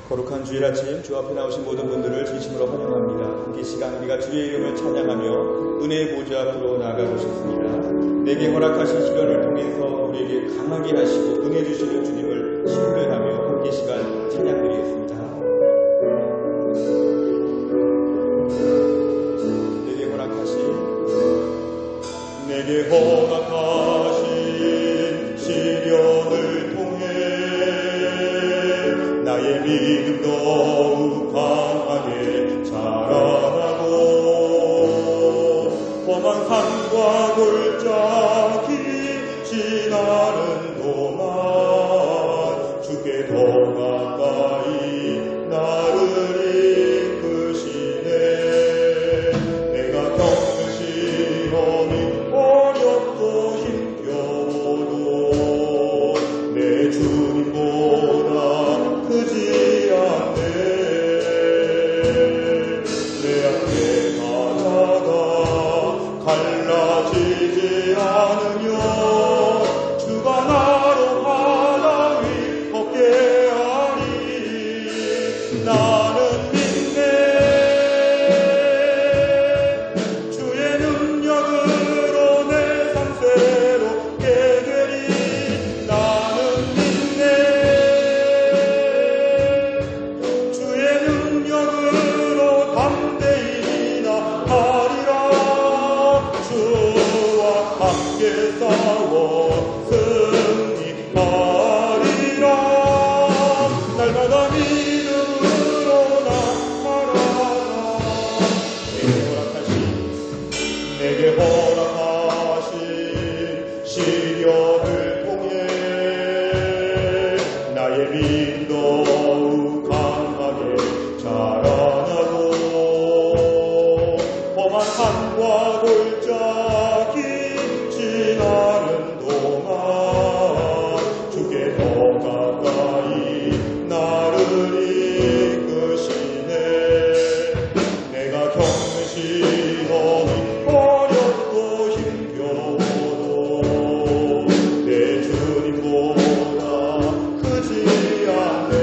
거룩한 주일 아침 주 앞에 나오신 모든 분들을 진심으로 환영합니다. 이 시간 우리가 주의 이름을 찬양하며 은혜의 보좌 앞으로 나아가고 싶습니다. 내게 허락하신 시련을 통해서 우리에게 강하게 하시고 은혜 주시는 주님을 신뢰하며 함께 시간 찬양드리겠습니다. 내게 허락하신 시련을 통해 나의 믿음 더욱 강하게 자라나고 험한 산과 골짜기 지나는 동안 주께 더 가까이 나를 이끄시네. 내가 겪는 시험이 어렵고 힘겨워도 내 주님보다 크지 않네. 내 앞에 바다가 갈라지지 않으며 주가 나로 바다 위 걷게 하리. 나는 믿네. 주의 능력으로 내 삶 새롭게 되리. 나는 믿네. 주의 능력으로 담대히 나아가리라. 주와 함께 싸워 승리하리라. 날마다 믿음으로 나아가라. 내게 허락하신 시련을 통해 나의 믿음 더욱 강하게 자라나고 험한 산과 골짜기 지나는 동안 주께 더 가까이 나를 이끄시네. 내가 겪는 시험이 어렵고 힘겨워도 내 주님보다 크지 않네.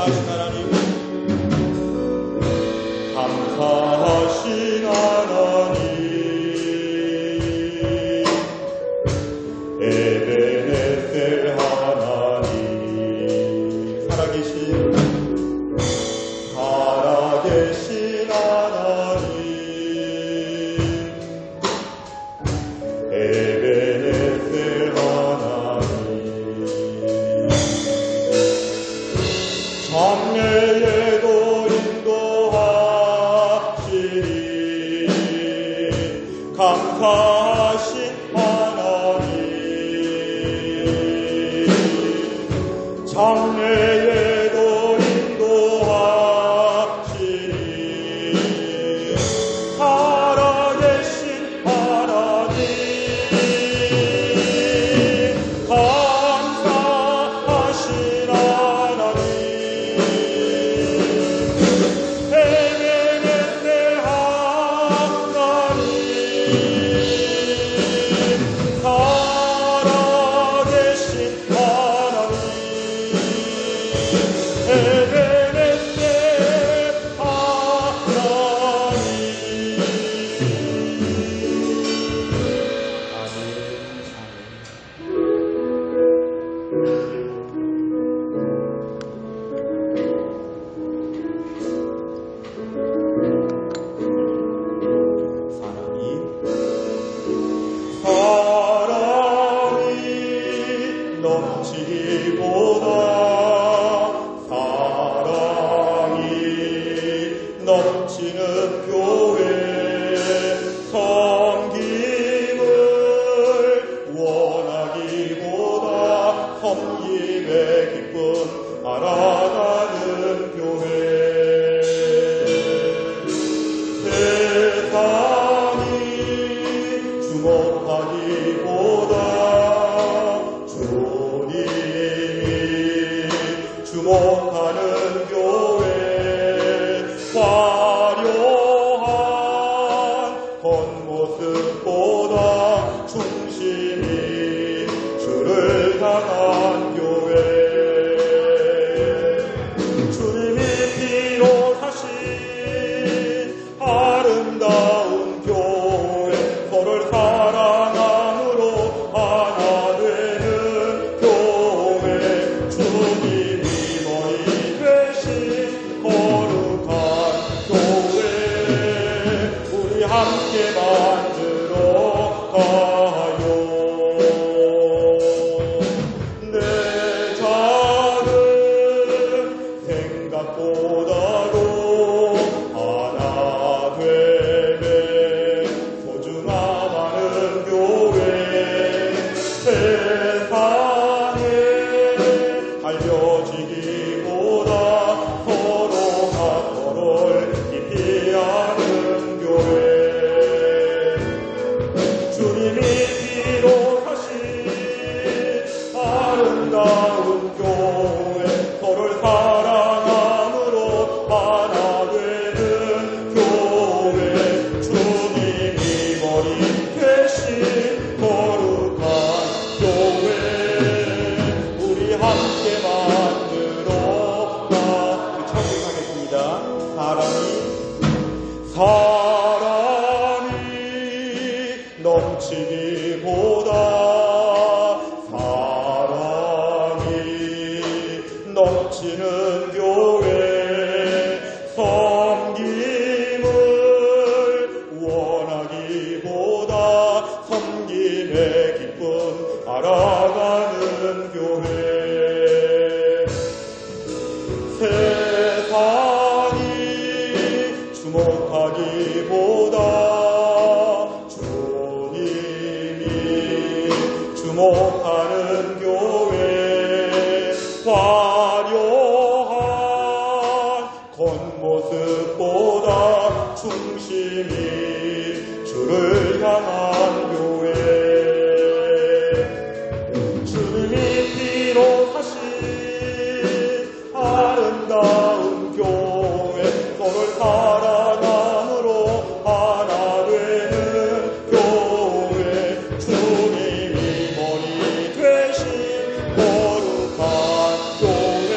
감사하신 하나님, 감사하신 하나님, 에베네셀 하나님, 살아계신 하나님, 에베네셀 하나님, 장래에도 인도하시니 감사하신 하나님, 장래에도 인도하시니 살아계신 하나님, 감사하신 하나님, 에베네셀 하나님, 살아계신 하나님, 에베네셀 하나님. 사랑이 넘치기보다 사랑이 넘치는 교회 섬김을 원하기보다 섬김의 기쁨 알아가는 교회, 세상이 주목하기보다 주님이 주목하는 교회, 화려한 겉모습보다 중심이 주를 향한 교회, 주님이 피로 사신 아름다운 교회, 서로를 사랑함으로 하나 되는 교회, 주님이 너희 되신 거룩한 교회, 우리 함께 만들어 가요. 내 작은 생각보다도 하나 되네 소중함하는 교회, 세상에 알려지기보다 서로가 서로를 깊이 아는 교회, 주님이 피로 사신 아름다운 교회, 서로를 사랑함으로 하나 되는 교회, 주님이 머리 되신 거룩한 교회, 우리 함께 만들어 가. 찬송하겠습니다. 사랑이 넘치기보다 사랑이 넘치는 교회, 섬김을 원하기보다 섬김의 기쁨 알아가는 교회, 세상이 주목하기보다 주님이 주목하는 교회, 화려한 겉모습보다 중심이 주를 향한 교회, 주님이 피로 사신 아름다운 교회, 서로를 사랑함으로 하나 되는 교회, 주님이 머리 되신 거룩한 교회,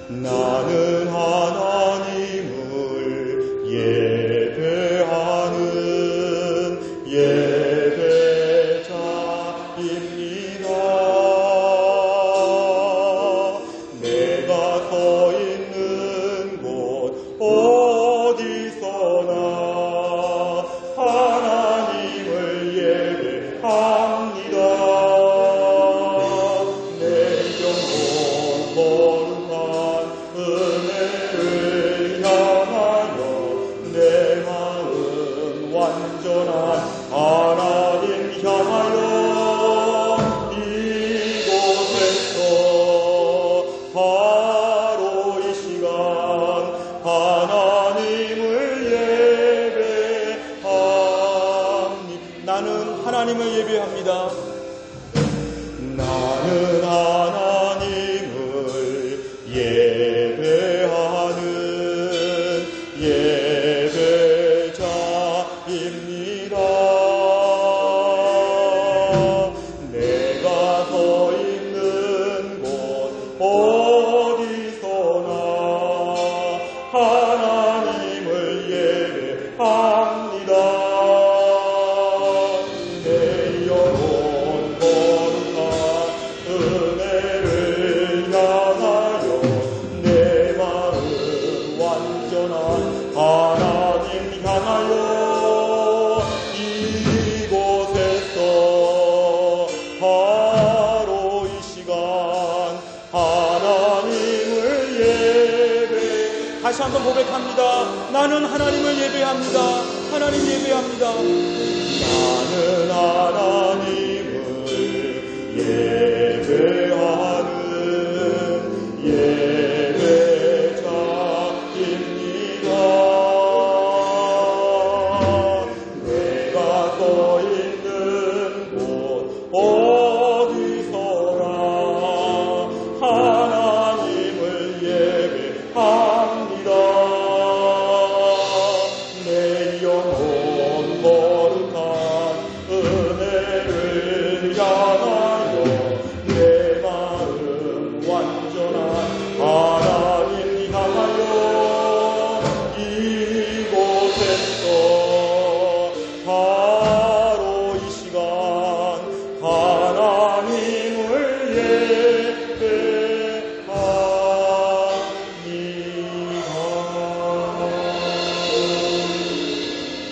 나는 하나님을 예배하는 예배자입니다. 내가 서 있는 곳 어디서나 하나님을 예배합니다. 내 영혼 거룩한 은혜를 향하여 내 마음 완전한 하나님 향하여 이곳에서 바로 이 시간 하나님을 예배합니다. 나는 하나님을 예배합니다. 나는 하나님을 예배하는 예배자입니다. 내가 서 있는 곳 어디서나 하나님을 예배합니다. 내 영혼 거룩한 은혜를 향하여 내 마음 완전한 하나님 향하여 이곳에서 바로 이 시간 하나님을 예배 다시 한번 고백합니다. 나는 하나님을 예배합니다. 하나님 예배합니다. 나는 하나님을 예배하는 예배자입니다. 내가 서 있는 곳 어디서나 하나님을 예배합니다. 내 영혼 거룩한 은혜를 향하여 내 마음 완전한 하나님 향하여 이곳에서 바로 이 시간 하나님을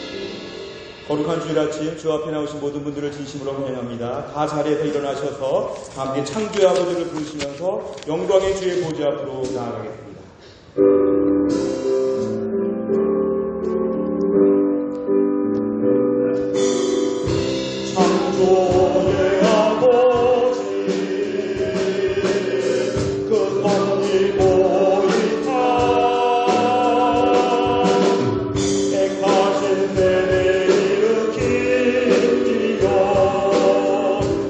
예배합니다. 거룩한 주일 아침 주 앞에 나오신 모든 분들을 진심으로 환영합니다. 다 자리에서 일어나셔서 함께 창조의 아버지를 부르시면서 영광의 주의 보좌 앞으로 나아가겠습니다. 창조의 아버지 그 손이 보이사 택하신 세대 일으키시어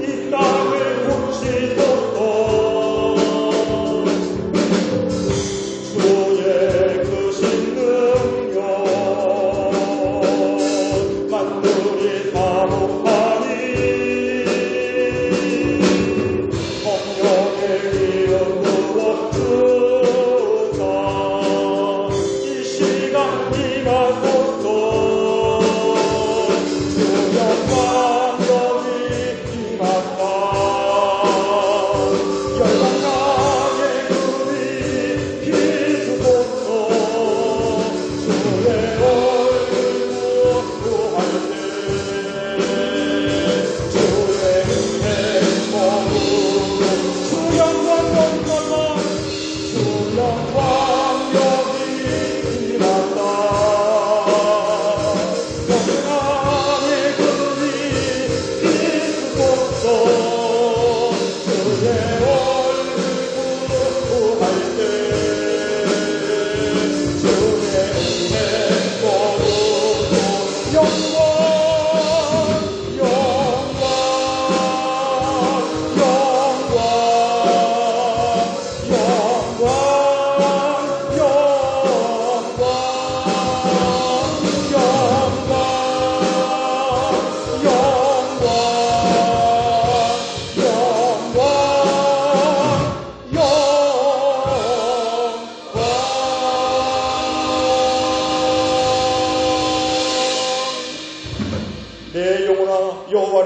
이 땅을 고치소서 주의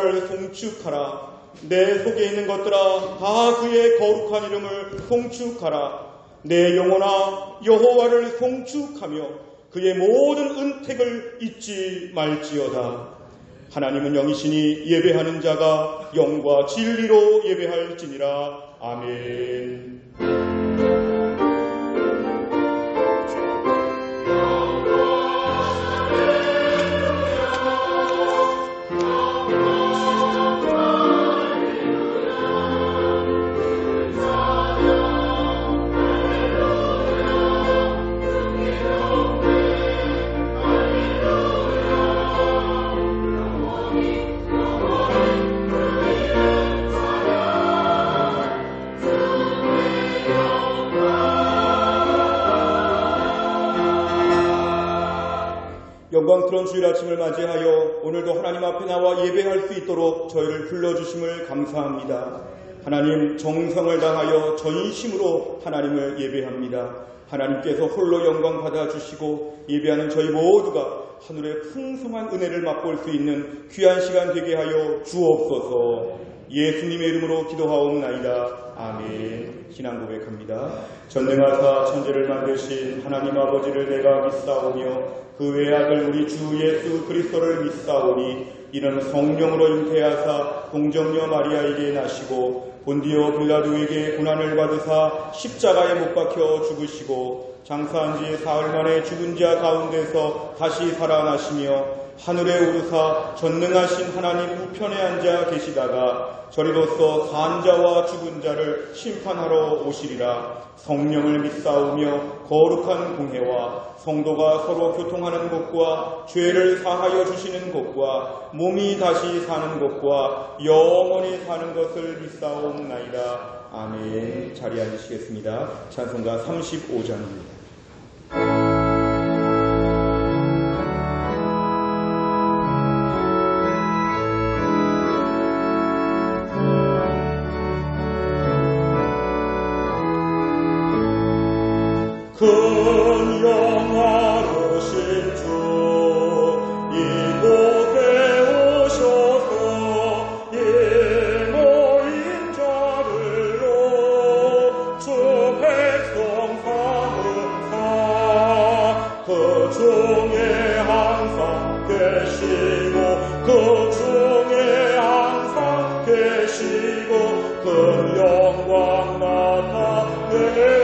여호와를 송축하라. 내 속에 있는 것들아 다 그의 거룩한 이름을 송축하라. 내 영혼아 여호와를 송축하며 그의 모든 은택을 잊지 말지어다. 하나님은 영이시니 예배하는 자가 영과 진리로 예배할지니라. 아멘. 영광스러운 주일 아침을 맞이하여 오늘도 하나님 앞에 나와 예배할 수 있도록 저희를 불러주심을 감사합니다. 하나님, 정성을 다하여 전심으로 하나님을 예배합니다. 하나님께서 홀로 영광 받아주시고 예배하는 저희 모두가 하늘의 풍성한 은혜를 맛볼 수 있는 귀한 시간 되게 하여 주옵소서. 예수님의 이름으로 기도하옵나이다. 아멘. 신앙 고백합니다. 전능하사 천지를 만드신 하나님 아버지를 내가 믿사오며 그 외아들 우리 주 예수 그리스도를 믿사오니 이는 성령으로 잉태하사 동정녀 마리아에게 나시고 본디오 빌라도에게 고난을 받으사 십자가에 못 박혀 죽으시고 장사한 지 사흘 만에 죽은 자 가운데서 다시 살아나시며 하늘에 오르사 전능하신 하나님 우편에 앉아 계시다가 저리로서 산 자와 죽은 자를 심판하러 오시리라. 성령을 믿사오며 거룩한 공회와 성도가 서로 교통하는 것과 죄를 사하여 주시는 것과 몸이 다시 사는 것과 영원히 사는 것을 믿사옵나이다. 아멘. 자리에 앉으시겠습니다. 찬송가 35장입니다. 큰 영화로신 주 이곳에 오셔서 이 모인 자들로 주 백성 삼으사 그 중에 항상 계시고 그 중에 항상 계시고 그 영광 나타내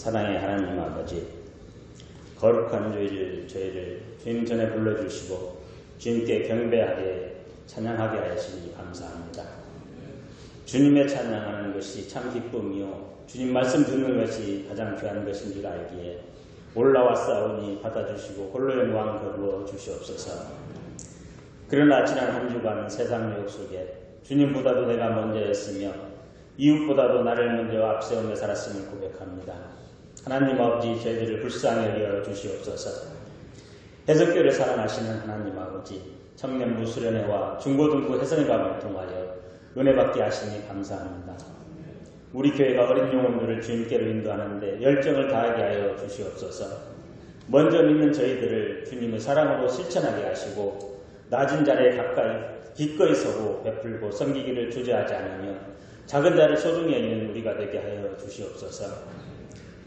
사랑의 하나님 아버지, 거룩한 저희를 주님 전에 불러주시고 주님께 경배하게 찬양하게 하시니 감사합니다. 주님의 찬양하는 것이 참 기쁨이요 주님 말씀 듣는 것이 가장 귀한 것인 줄 알기에 올라왔사오니 받아주시고 홀로 영광 거두어 주시옵소서. 그러나 지난 한 주간 세상 유혹 속에 주님보다도 내가 먼저였으며 이웃보다도 나를 먼저 앞세우며 살았음을 고백합니다. 하나님 아버지, 저희들을 불쌍히 여겨 주시옵소서. 해석교를 사랑하시는 하나님 아버지, 청년부 수련회와 중고등부 해성회감을 통하여 은혜 받게 하시니 감사합니다. 우리 교회가 어린 영혼들을 주님께로 인도하는데 열정을 다하게 하여 주시옵소서. 먼저 믿는 저희들을 주님의 사랑으로 실천하게 하시고 낮은 자리에 가까이 기꺼이 서고 베풀고 섬기기를 주저하지 않으며 작은 자를 소중히 여기는 우리가 되게 하여 주시옵소서.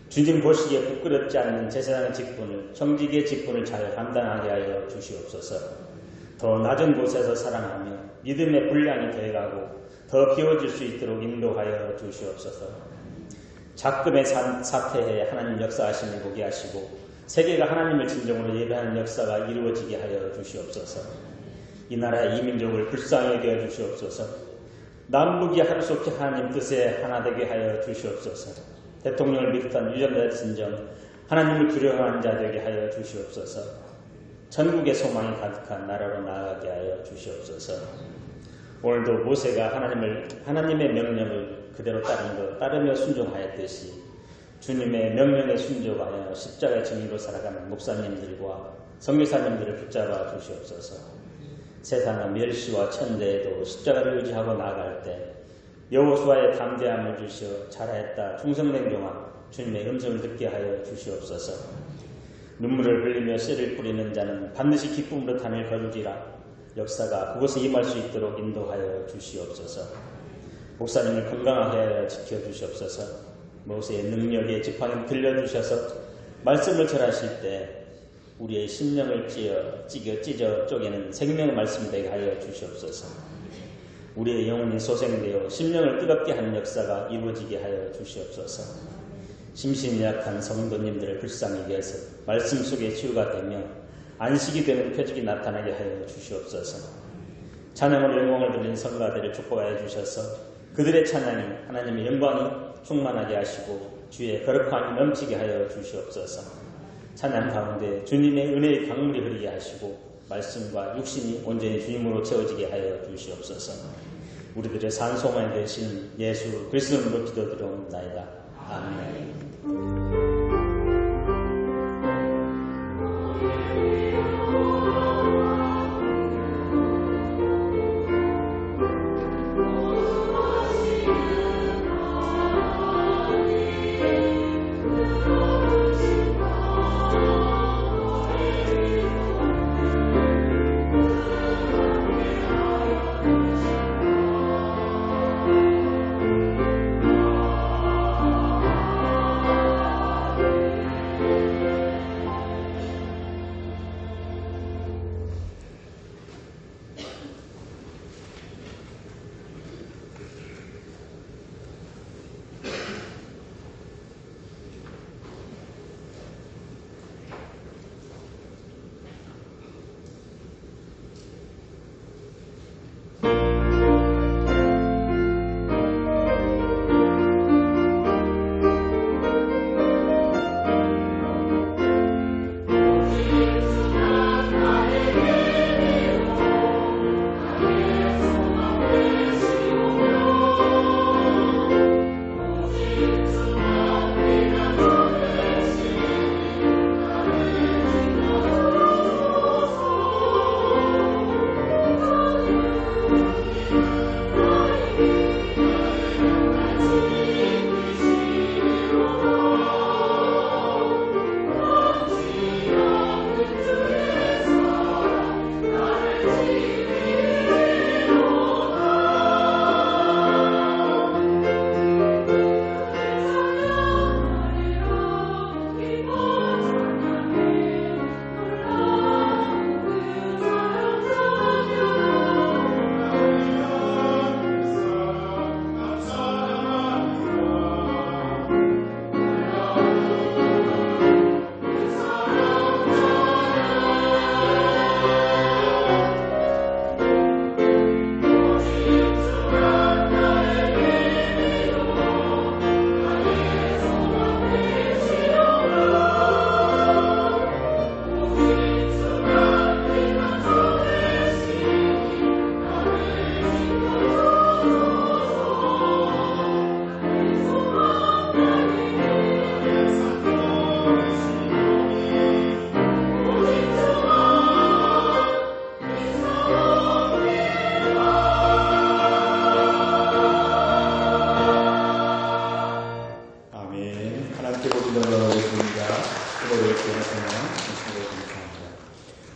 주님 보시기에 부끄럽지 않는 제사장의 직분을, 청지기의 직분을 잘 감당하게 하여 주시옵소서. 더 낮은 곳에서 사랑하며 믿음의 분량이 더해가고 더 키워질 수 있도록 인도하여 주시옵소서. 작금의 사태에 하나님 역사하심을 보게 하시고 세계가 하나님을 진정으로 예배하는 역사가 이루어지게 하여 주시옵소서. 이 나라의 이민족을 불쌍히 여겨 주시옵소서. 남북이 하루속히 하나님 뜻에 하나 되게 하여 주시옵소서. 대통령을 비롯한 유전자신정 하나님을 두려워하는 자 되게 하여 주시옵소서. 전국의 소망이 가득한 나라로 나아가게 하여 주시옵소서. 오늘도 모세가 하나님의 명령을 그대로 따르며 순종하였듯이 주님의 명령에 순종하여 십자가의 증인으로 살아가는 목사님들과 선교사님들을 붙잡아 주시옵소서. 세상의 멸시와 천대에도 십자가를 의지하고 나아갈 때 여호수아의 담대함을 주시어 잘하였다 충성된 종아 주님의 음성을 듣게 하여 주시옵소서. 눈물을 흘리며 씨를 뿌리는 자는 반드시 기쁨으로 단을 거두리라. 역사가 그곳에 임할 수 있도록 인도하여 주시옵소서. 목사님을 건강하게 하여 지켜주시옵소서. 모세의 능력의 지팡이를 들려주셔서 말씀을 전하실 때 우리의 심령을 찢어 쪼개는 생명의 말씀이 되게 하여 주시옵소서. 우리의 영혼이 소생되어 심령을 뜨겁게 하는 역사가 이루어지게 하여 주시옵소서. 심신이 약한 성도님들을 불쌍히 위해서 말씀 속에 치유가 되며 안식이 되는 표적이 나타나게 하여 주시옵소서. 찬양으로 영광을 돌린 성가대를 축복하여 주셔서 그들의 찬양이 하나님의 영광이 충만하게 하시고 주의 거룩함이 넘치게 하여 주시옵소서. 찬양 가운데 주님의 은혜의 강물이 흐르게 하시고 말씀과 육신이 온전히 주님으로 채워지게 하여 주시옵소서. 우리들의 산소만이 되신 예수 그리스도로 기도드리옵나이다. 아멘.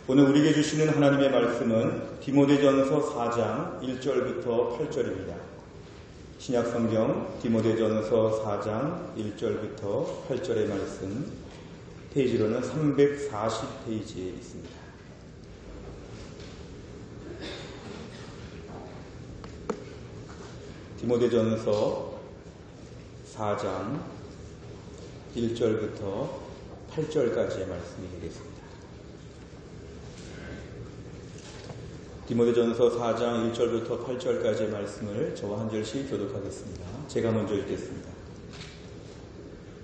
오늘 우리에게 주시는 하나님의 말씀은 디모데전서 4장 1절부터 8절입니다. 신약성경 디모데전서 4장 1절부터 8절의 말씀, 페이지로는 340페이지에 있습니다. 디모데전서 4장 1절부터 8절까지의 말씀이 되겠습니다. 디모데전서 4장 1절부터 8절까지의 말씀을 저와 한 절씩 교독하겠습니다. 제가 먼저 읽겠습니다.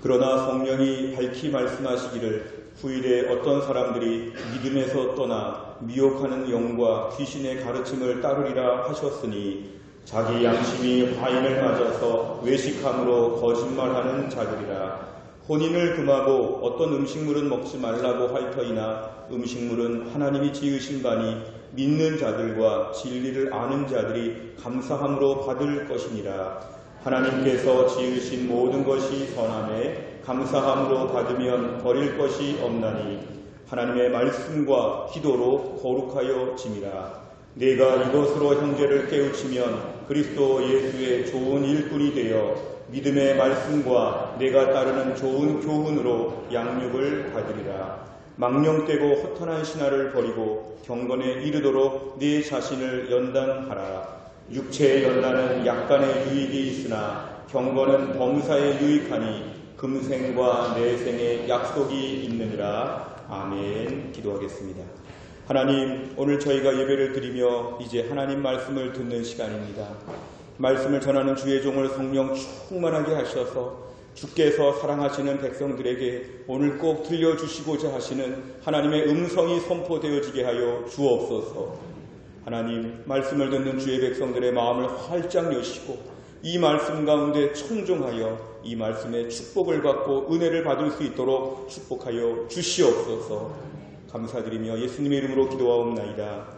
그러나 성령이 밝히 말씀하시기를 후일에 어떤 사람들이 믿음에서 떠나 미혹하는 영과 귀신의 가르침을 따르리라 하셨으니 자기 양심이 화인을 맞아서 외식함으로 거짓말하는 자들이라. 혼인을 금하고 어떤 음식물은 먹지 말라고 할 터이나 음식물은 하나님이 지으신 바니 믿는 자들과 진리를 아는 자들이 감사함으로 받을 것이니라. 하나님께서 지으신 모든 것이 선함에 감사함으로 받으면 버릴 것이 없나니 하나님의 말씀과 기도로 거룩하여 짐이라. 내가 이것으로 형제를 깨우치면 그리스도 예수의 좋은 일꾼이 되어 믿음의 말씀과 내가 따르는 좋은 교훈으로 양육을 받으리라. 망령되고 허탄한 신화를 버리고 경건에 이르도록 네 자신을 연단하라. 육체의 연단은 약간의 유익이 있으나 경건은 범사에 유익하니 금생과 내생에 약속이 있느니라. 아멘. 기도하겠습니다. 하나님, 오늘 저희가 예배를 드리며 이제 하나님 말씀을 듣는 시간입니다. 말씀을 전하는 주의 종을 성령 충만하게 하셔서 주께서 사랑하시는 백성들에게 오늘 꼭 들려주시고자 하시는 하나님의 음성이 선포되어지게 하여 주옵소서. 하나님, 말씀을 듣는 주의 백성들의 마음을 활짝 여시고 이 말씀 가운데 청종하여 이 말씀의 축복을 받고 은혜를 받을 수 있도록 축복하여 주시옵소서. 감사드리며 예수님의 이름으로 기도하옵나이다.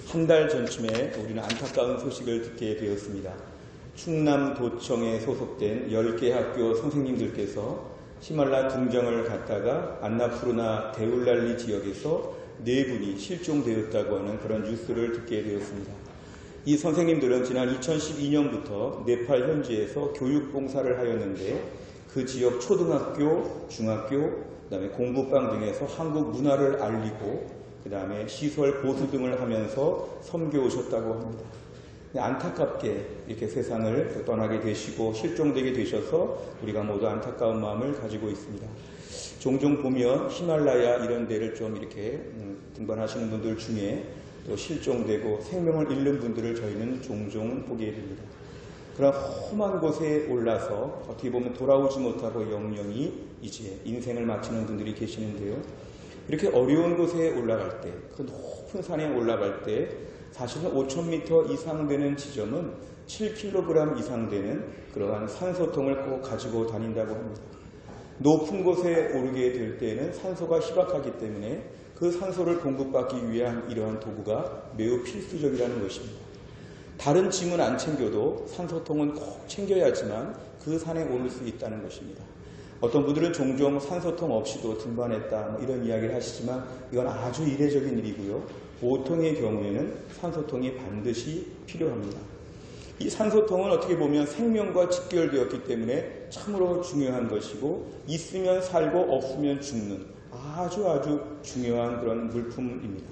한 달 전쯤에 우리는 안타까운 소식을 듣게 되었습니다. 충남도청에 소속된 10개 학교 선생님들께서 히말라 등정을 갔다가 안나푸르나 데울랄리 지역에서 4분이 실종되었다고 하는 그런 뉴스를 듣게 되었습니다. 이 선생님들은 지난 2012년부터 네팔 현지에서 교육봉사를 하였는데 그 지역 초등학교, 중학교, 그다음에 공부방 등에서 한국 문화를 알리고 그 다음에 시설 보수 등을 하면서 섬겨오셨다고 합니다. 안타깝게 이렇게 세상을 떠나게 되시고 실종되게 되셔서 우리가 모두 안타까운 마음을 가지고 있습니다. 종종 보면 히말라야 이런 데를 좀 이렇게 등반하시는 분들 중에 또 실종되고 생명을 잃는 분들을 저희는 종종 보게 됩니다. 그런 험한 곳에 올라서 어떻게 보면 돌아오지 못하고 영영이 이제 인생을 마치는 분들이 계시는데요. 이렇게 어려운 곳에 올라갈 때, 그 높은 산에 올라갈 때 사실은 5,000m 이상 되는 지점은 7kg 이상 되는 그러한 산소통을 꼭 가지고 다닌다고 합니다. 높은 곳에 오르게 될 때에는 산소가 희박하기 때문에 그 산소를 공급받기 위한 이러한 도구가 매우 필수적이라는 것입니다. 다른 짐은 안 챙겨도 산소통은 꼭 챙겨야지만 그 산에 오를 수 있다는 것입니다. 어떤 분들은 종종 산소통 없이도 등반했다 이런 이야기를 하시지만 이건 아주 이례적인 일이고요. 보통의 경우에는 산소통이 반드시 필요합니다. 이 산소통은 어떻게 보면 생명과 직결되었기 때문에 참으로 중요한 것이고 있으면 살고 없으면 죽는 아주 중요한 그런 물품입니다.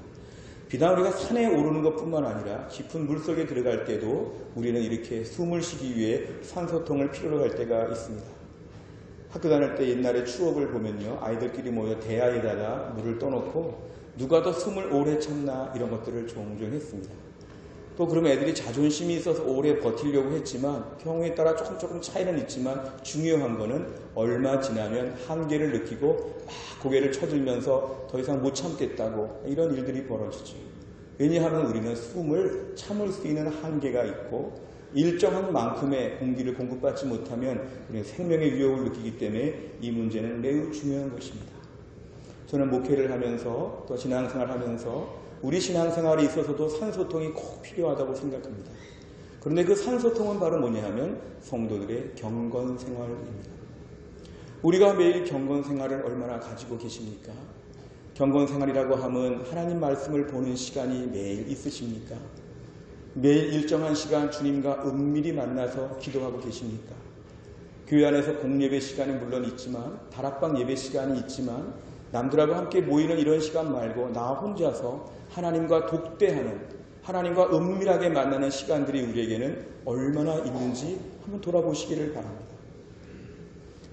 비단 우리가 산에 오르는 것뿐만 아니라 깊은 물속에 들어갈 때도 우리는 이렇게 숨을 쉬기 위해 산소통을 필요로 할 때가 있습니다. 학교 다닐 때 옛날에 추억을 보면요. 아이들끼리 모여 대야에다가 물을 떠놓고 누가 더 숨을 오래 참나 이런 것들을 종종 했습니다. 또 그러면 애들이 자존심이 있어서 오래 버티려고 했지만 경우에 따라 조금 차이는 있지만 중요한 거는 얼마 지나면 한계를 느끼고 막 고개를 쳐들면서 더 이상 못 참겠다고 이런 일들이 벌어지죠. 왜냐하면 우리는 숨을 참을 수 있는 한계가 있고 일정한 만큼의 공기를 공급받지 못하면 우리는 생명의 위협을 느끼기 때문에 이 문제는 매우 중요한 것입니다. 저는 목회를 하면서 또 신앙생활을 하면서 우리 신앙생활에 있어서도 산소통이 꼭 필요하다고 생각합니다. 그런데 그 산소통은 바로 뭐냐 하면 성도들의 경건생활입니다. 우리가 매일 경건생활을 얼마나 가지고 계십니까? 경건생활이라고 하면 하나님 말씀을 보는 시간이 매일 있으십니까? 매일 일정한 시간 주님과 은밀히 만나서 기도하고 계십니까? 교회 안에서 공예배 시간이 물론 있지만, 다락방 예배 시간이 있지만, 남들하고 함께 모이는 이런 시간 말고 나 혼자서 하나님과 독대하는, 하나님과 은밀하게 만나는 시간들이 우리에게는 얼마나 있는지 한번 돌아보시기를 바랍니다.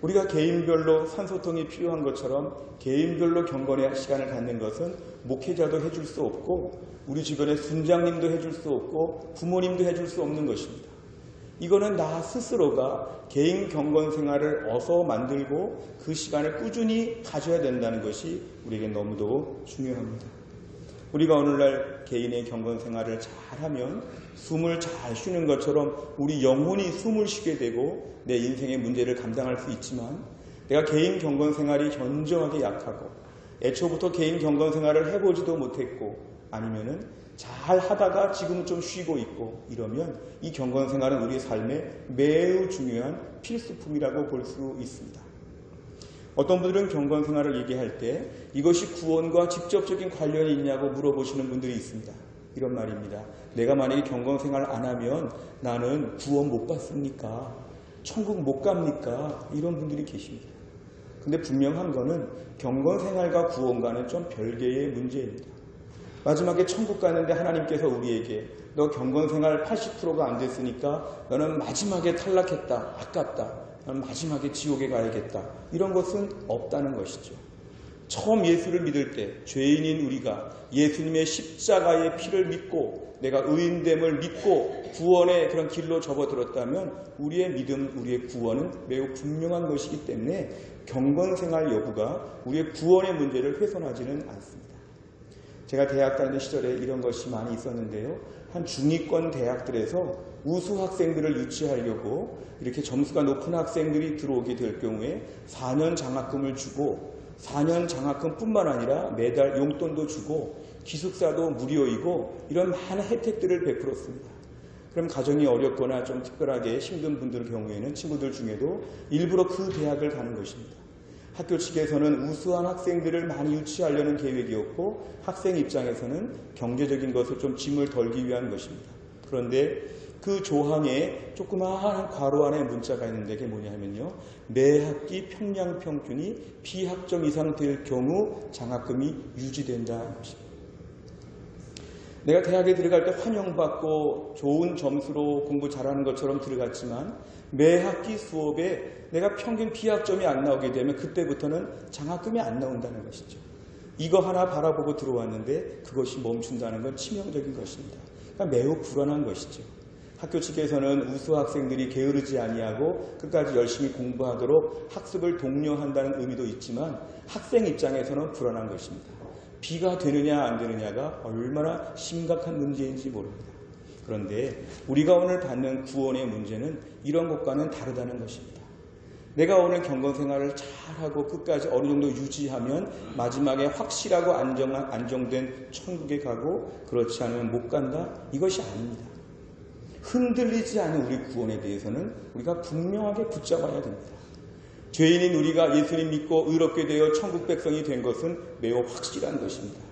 우리가 개인별로 산소통이 필요한 것처럼 개인별로 경건의 시간을 갖는 것은 목회자도 해줄 수 없고 우리 주변의 순장님도 해줄 수 없고 부모님도 해줄 수 없는 것입니다. 이거는 나 스스로가 개인 경건 생활을 어서 만들고 그 시간을 꾸준히 가져야 된다는 것이 우리에게 너무도 중요합니다. 우리가 오늘날 개인의 경건 생활을 잘하면 숨을 잘 쉬는 것처럼 우리 영혼이 숨을 쉬게 되고 내 인생의 문제를 감당할 수 있지만, 내가 개인 경건 생활이 현저하게 약하고 애초부터 개인 경건 생활을 해보지도 못했고 아니면은 잘 하다가 지금 좀 쉬고 있고 이러면 이 경건 생활은 우리 삶에 매우 중요한 필수품이라고 볼 수 있습니다. 어떤 분들은 경건 생활을 얘기할 때 이것이 구원과 직접적인 관련이 있냐고 물어보시는 분들이 있습니다. 이런 말입니다. 내가 만약에 경건 생활 안 하면 나는 구원 못 받습니까? 천국 못 갑니까? 이런 분들이 계십니다. 근데 분명한 거는 경건 생활과 구원과는 좀 별개의 문제입니다. 마지막에 천국 가는데 하나님께서 우리에게 너 경건 생활 80%가 안 됐으니까 너는 마지막에 탈락했다. 아깝다. 너는 마지막에 지옥에 가야겠다. 이런 것은 없다는 것이죠. 처음 예수를 믿을 때 죄인인 우리가 예수님의 십자가의 피를 믿고 내가 의인됨을 믿고 구원의 그런 길로 접어들었다면 우리의 믿음, 우리의 구원은 매우 분명한 것이기 때문에 경건생활 여부가 우리의 구원의 문제를 훼손하지는 않습니다. 제가 대학 다니는 시절에 이런 것이 많이 있었는데요. 한 중위권 대학들에서 우수 학생들을 유치하려고 이렇게 점수가 높은 학생들이 들어오게 될 경우에 4년 장학금을 주고 4년 장학금뿐만 아니라 매달 용돈도 주고 기숙사도 무료이고 이런 많은 혜택들을 베풀었습니다. 그럼 가정이 어렵거나 좀 특별하게 힘든 분들 경우에는 친구들 중에도 일부러 그 대학을 가는 것입니다. 학교 측에서는 우수한 학생들을 많이 유치하려는 계획이었고 학생 입장에서는 경제적인 것을 좀 짐을 덜기 위한 것입니다. 그런데 그 조항에 조그마한 괄호 안에 문자가 있는데 그게 뭐냐 하면요. 매 학기 평량 평균이 비학점 이상 될 경우 장학금이 유지된다는 것입니다. 내가 대학에 들어갈 때 환영받고 좋은 점수로 공부 잘하는 것처럼 들어갔지만 매 학기 수업에 내가 평균 비학점이 안 나오게 되면 그때부터는 장학금이 안 나온다는 것이죠. 이거 하나 바라보고 들어왔는데 그것이 멈춘다는 건 치명적인 것입니다. 그러니까 매우 불안한 것이죠. 학교 측에서는 우수 학생들이 게으르지 아니하고 끝까지 열심히 공부하도록 학습을 독려한다는 의미도 있지만 학생 입장에서는 불안한 것입니다. 비가 되느냐 안 되느냐가 얼마나 심각한 문제인지 모릅니다. 그런데 우리가 오늘 받는 구원의 문제는 이런 것과는 다르다는 것입니다. 내가 오늘 경건생활을 잘하고 끝까지 어느 정도 유지하면 마지막에 확실하고 안정된 천국에 가고 그렇지 않으면 못 간다? 이것이 아닙니다. 흔들리지 않은 우리 구원에 대해서는 우리가 분명하게 붙잡아야 됩니다. 죄인인 우리가 예수님 믿고 의롭게 되어 천국 백성이 된 것은 매우 확실한 것입니다.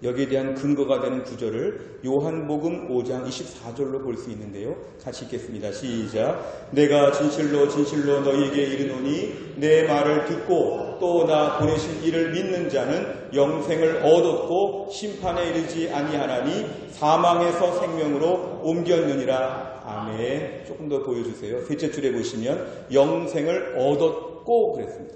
여기에 대한 근거가 되는 구절을 요한복음 5장 24절로 볼 수 있는데요. 같이 읽겠습니다. 시작. 내가 진실로 진실로 너희에게 이르노니 내 말을 듣고 또 나 보내신 이를 믿는 자는 영생을 얻었고 심판에 이르지 아니하나니 사망에서 생명으로 옮겼느니라. 아멘. 조금 더 보여주세요. 셋째 줄에 보시면 영생을 얻었고 그랬습니다.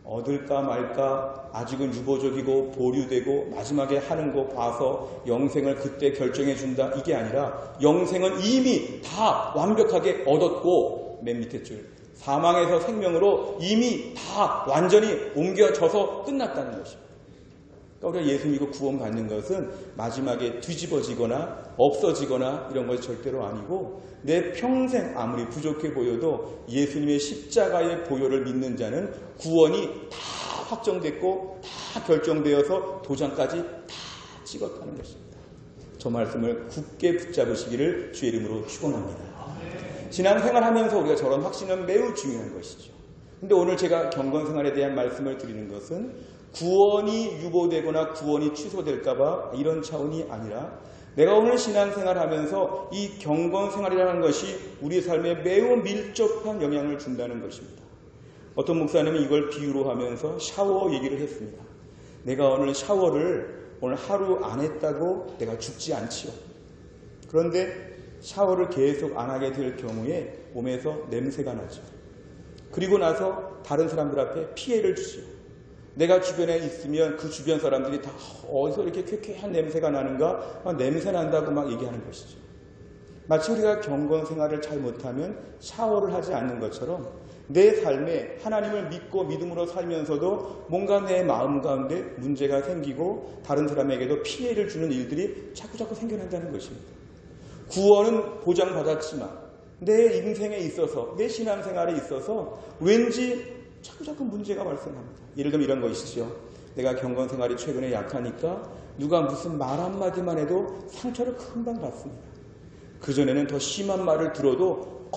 얻을까 말까 아직은 유보적이고 보류되고 마지막에 하는 거 봐서 영생을 그때 결정해 준다 이게 아니라 영생은 이미 다 완벽하게 얻었고 맨 밑에 줄 사망에서 생명으로 이미 다 완전히 옮겨져서 끝났다는 것입니다. 그러니까 우리가 예수 믿고 구원받는 것은 마지막에 뒤집어지거나 없어지거나 이런 것이 절대로 아니고 내 평생 아무리 부족해 보여도 예수님의 십자가의 보혈을 믿는 자는 구원이 다 확정됐고 다 결정되어서 도장까지 다 찍었다는 것입니다. 저 말씀을 굳게 붙잡으시기를 주의 이름으로 축원합니다. 신앙생활하면서 우리가 저런 확신은 매우 중요한 것이죠. 근데 오늘 제가 경건생활에 대한 말씀을 드리는 것은 구원이 유보되거나 구원이 취소될까봐 이런 차원이 아니라 내가 오늘 신앙생활 하면서 이 경건생활이라는 것이 우리 삶에 매우 밀접한 영향을 준다는 것입니다. 어떤 목사님이 이걸 비유로 하면서 샤워 얘기를 했습니다. 내가 오늘 샤워를 오늘 하루 안 했다고 내가 죽지 않지요. 그런데 샤워를 계속 안 하게 될 경우에 몸에서 냄새가 나죠. 그리고 나서 다른 사람들 앞에 피해를 주지요. 내가 주변에 있으면 그 주변 사람들이 다 어디서 이렇게 쾌쾌한 냄새가 나는가 냄새 난다고 막 얘기하는 것이죠. 마치 우리가 경건생활을 잘 못하면 샤워를 하지 않는 것처럼 내 삶에 하나님을 믿고 믿음으로 살면서도 뭔가 내 마음 가운데 문제가 생기고 다른 사람에게도 피해를 주는 일들이 자꾸자꾸 생겨난다는 것입니다. 구원은 보장받았지만 내 인생에 있어서 내 신앙생활에 있어서 왠지 자꾸자꾸 문제가 발생합니다. 예를 들면 이런 것이죠. 내가 경건생활이 최근에 약하니까 누가 무슨 말 한마디만 해도 상처를 금방 받습니다. 그전에는 더 심한 말을 들어도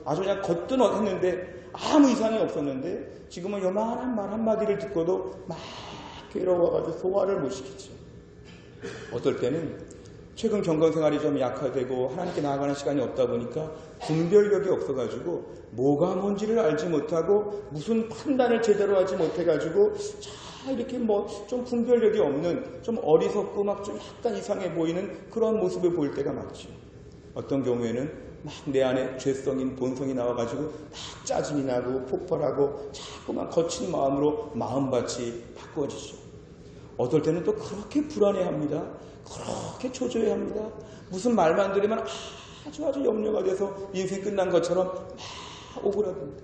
아주 그냥 거뜬했는데 아무 이상이 없었는데 지금은 요만한 말 한마디를 듣고도 막 괴로워가지고 소화를 못 시키죠. 어떨 때는 최근 경건생활이 좀 약화되고 하나님께 나아가는 시간이 없다 보니까 분별력이 없어가지고 뭐가 뭔지를 알지 못하고 무슨 판단을 제대로 하지 못해가지고 이렇게 좀 분별력이 없는 좀 어리석고 막 좀 약간 이상해 보이는 그런 모습을 보일 때가 많죠. 어떤 경우에는 막 내 안에 죄성인 본성이 나와가지고 막 짜증이 나고 폭발하고 자꾸만 거친 마음으로 마음밭이 바꿔지죠. 어떨 때는 또 그렇게 불안해합니다. 그렇게 초조해합니다. 무슨 말만 들으면 아주 염려가 돼서 인생 끝난 것처럼 막 오그라듭니다.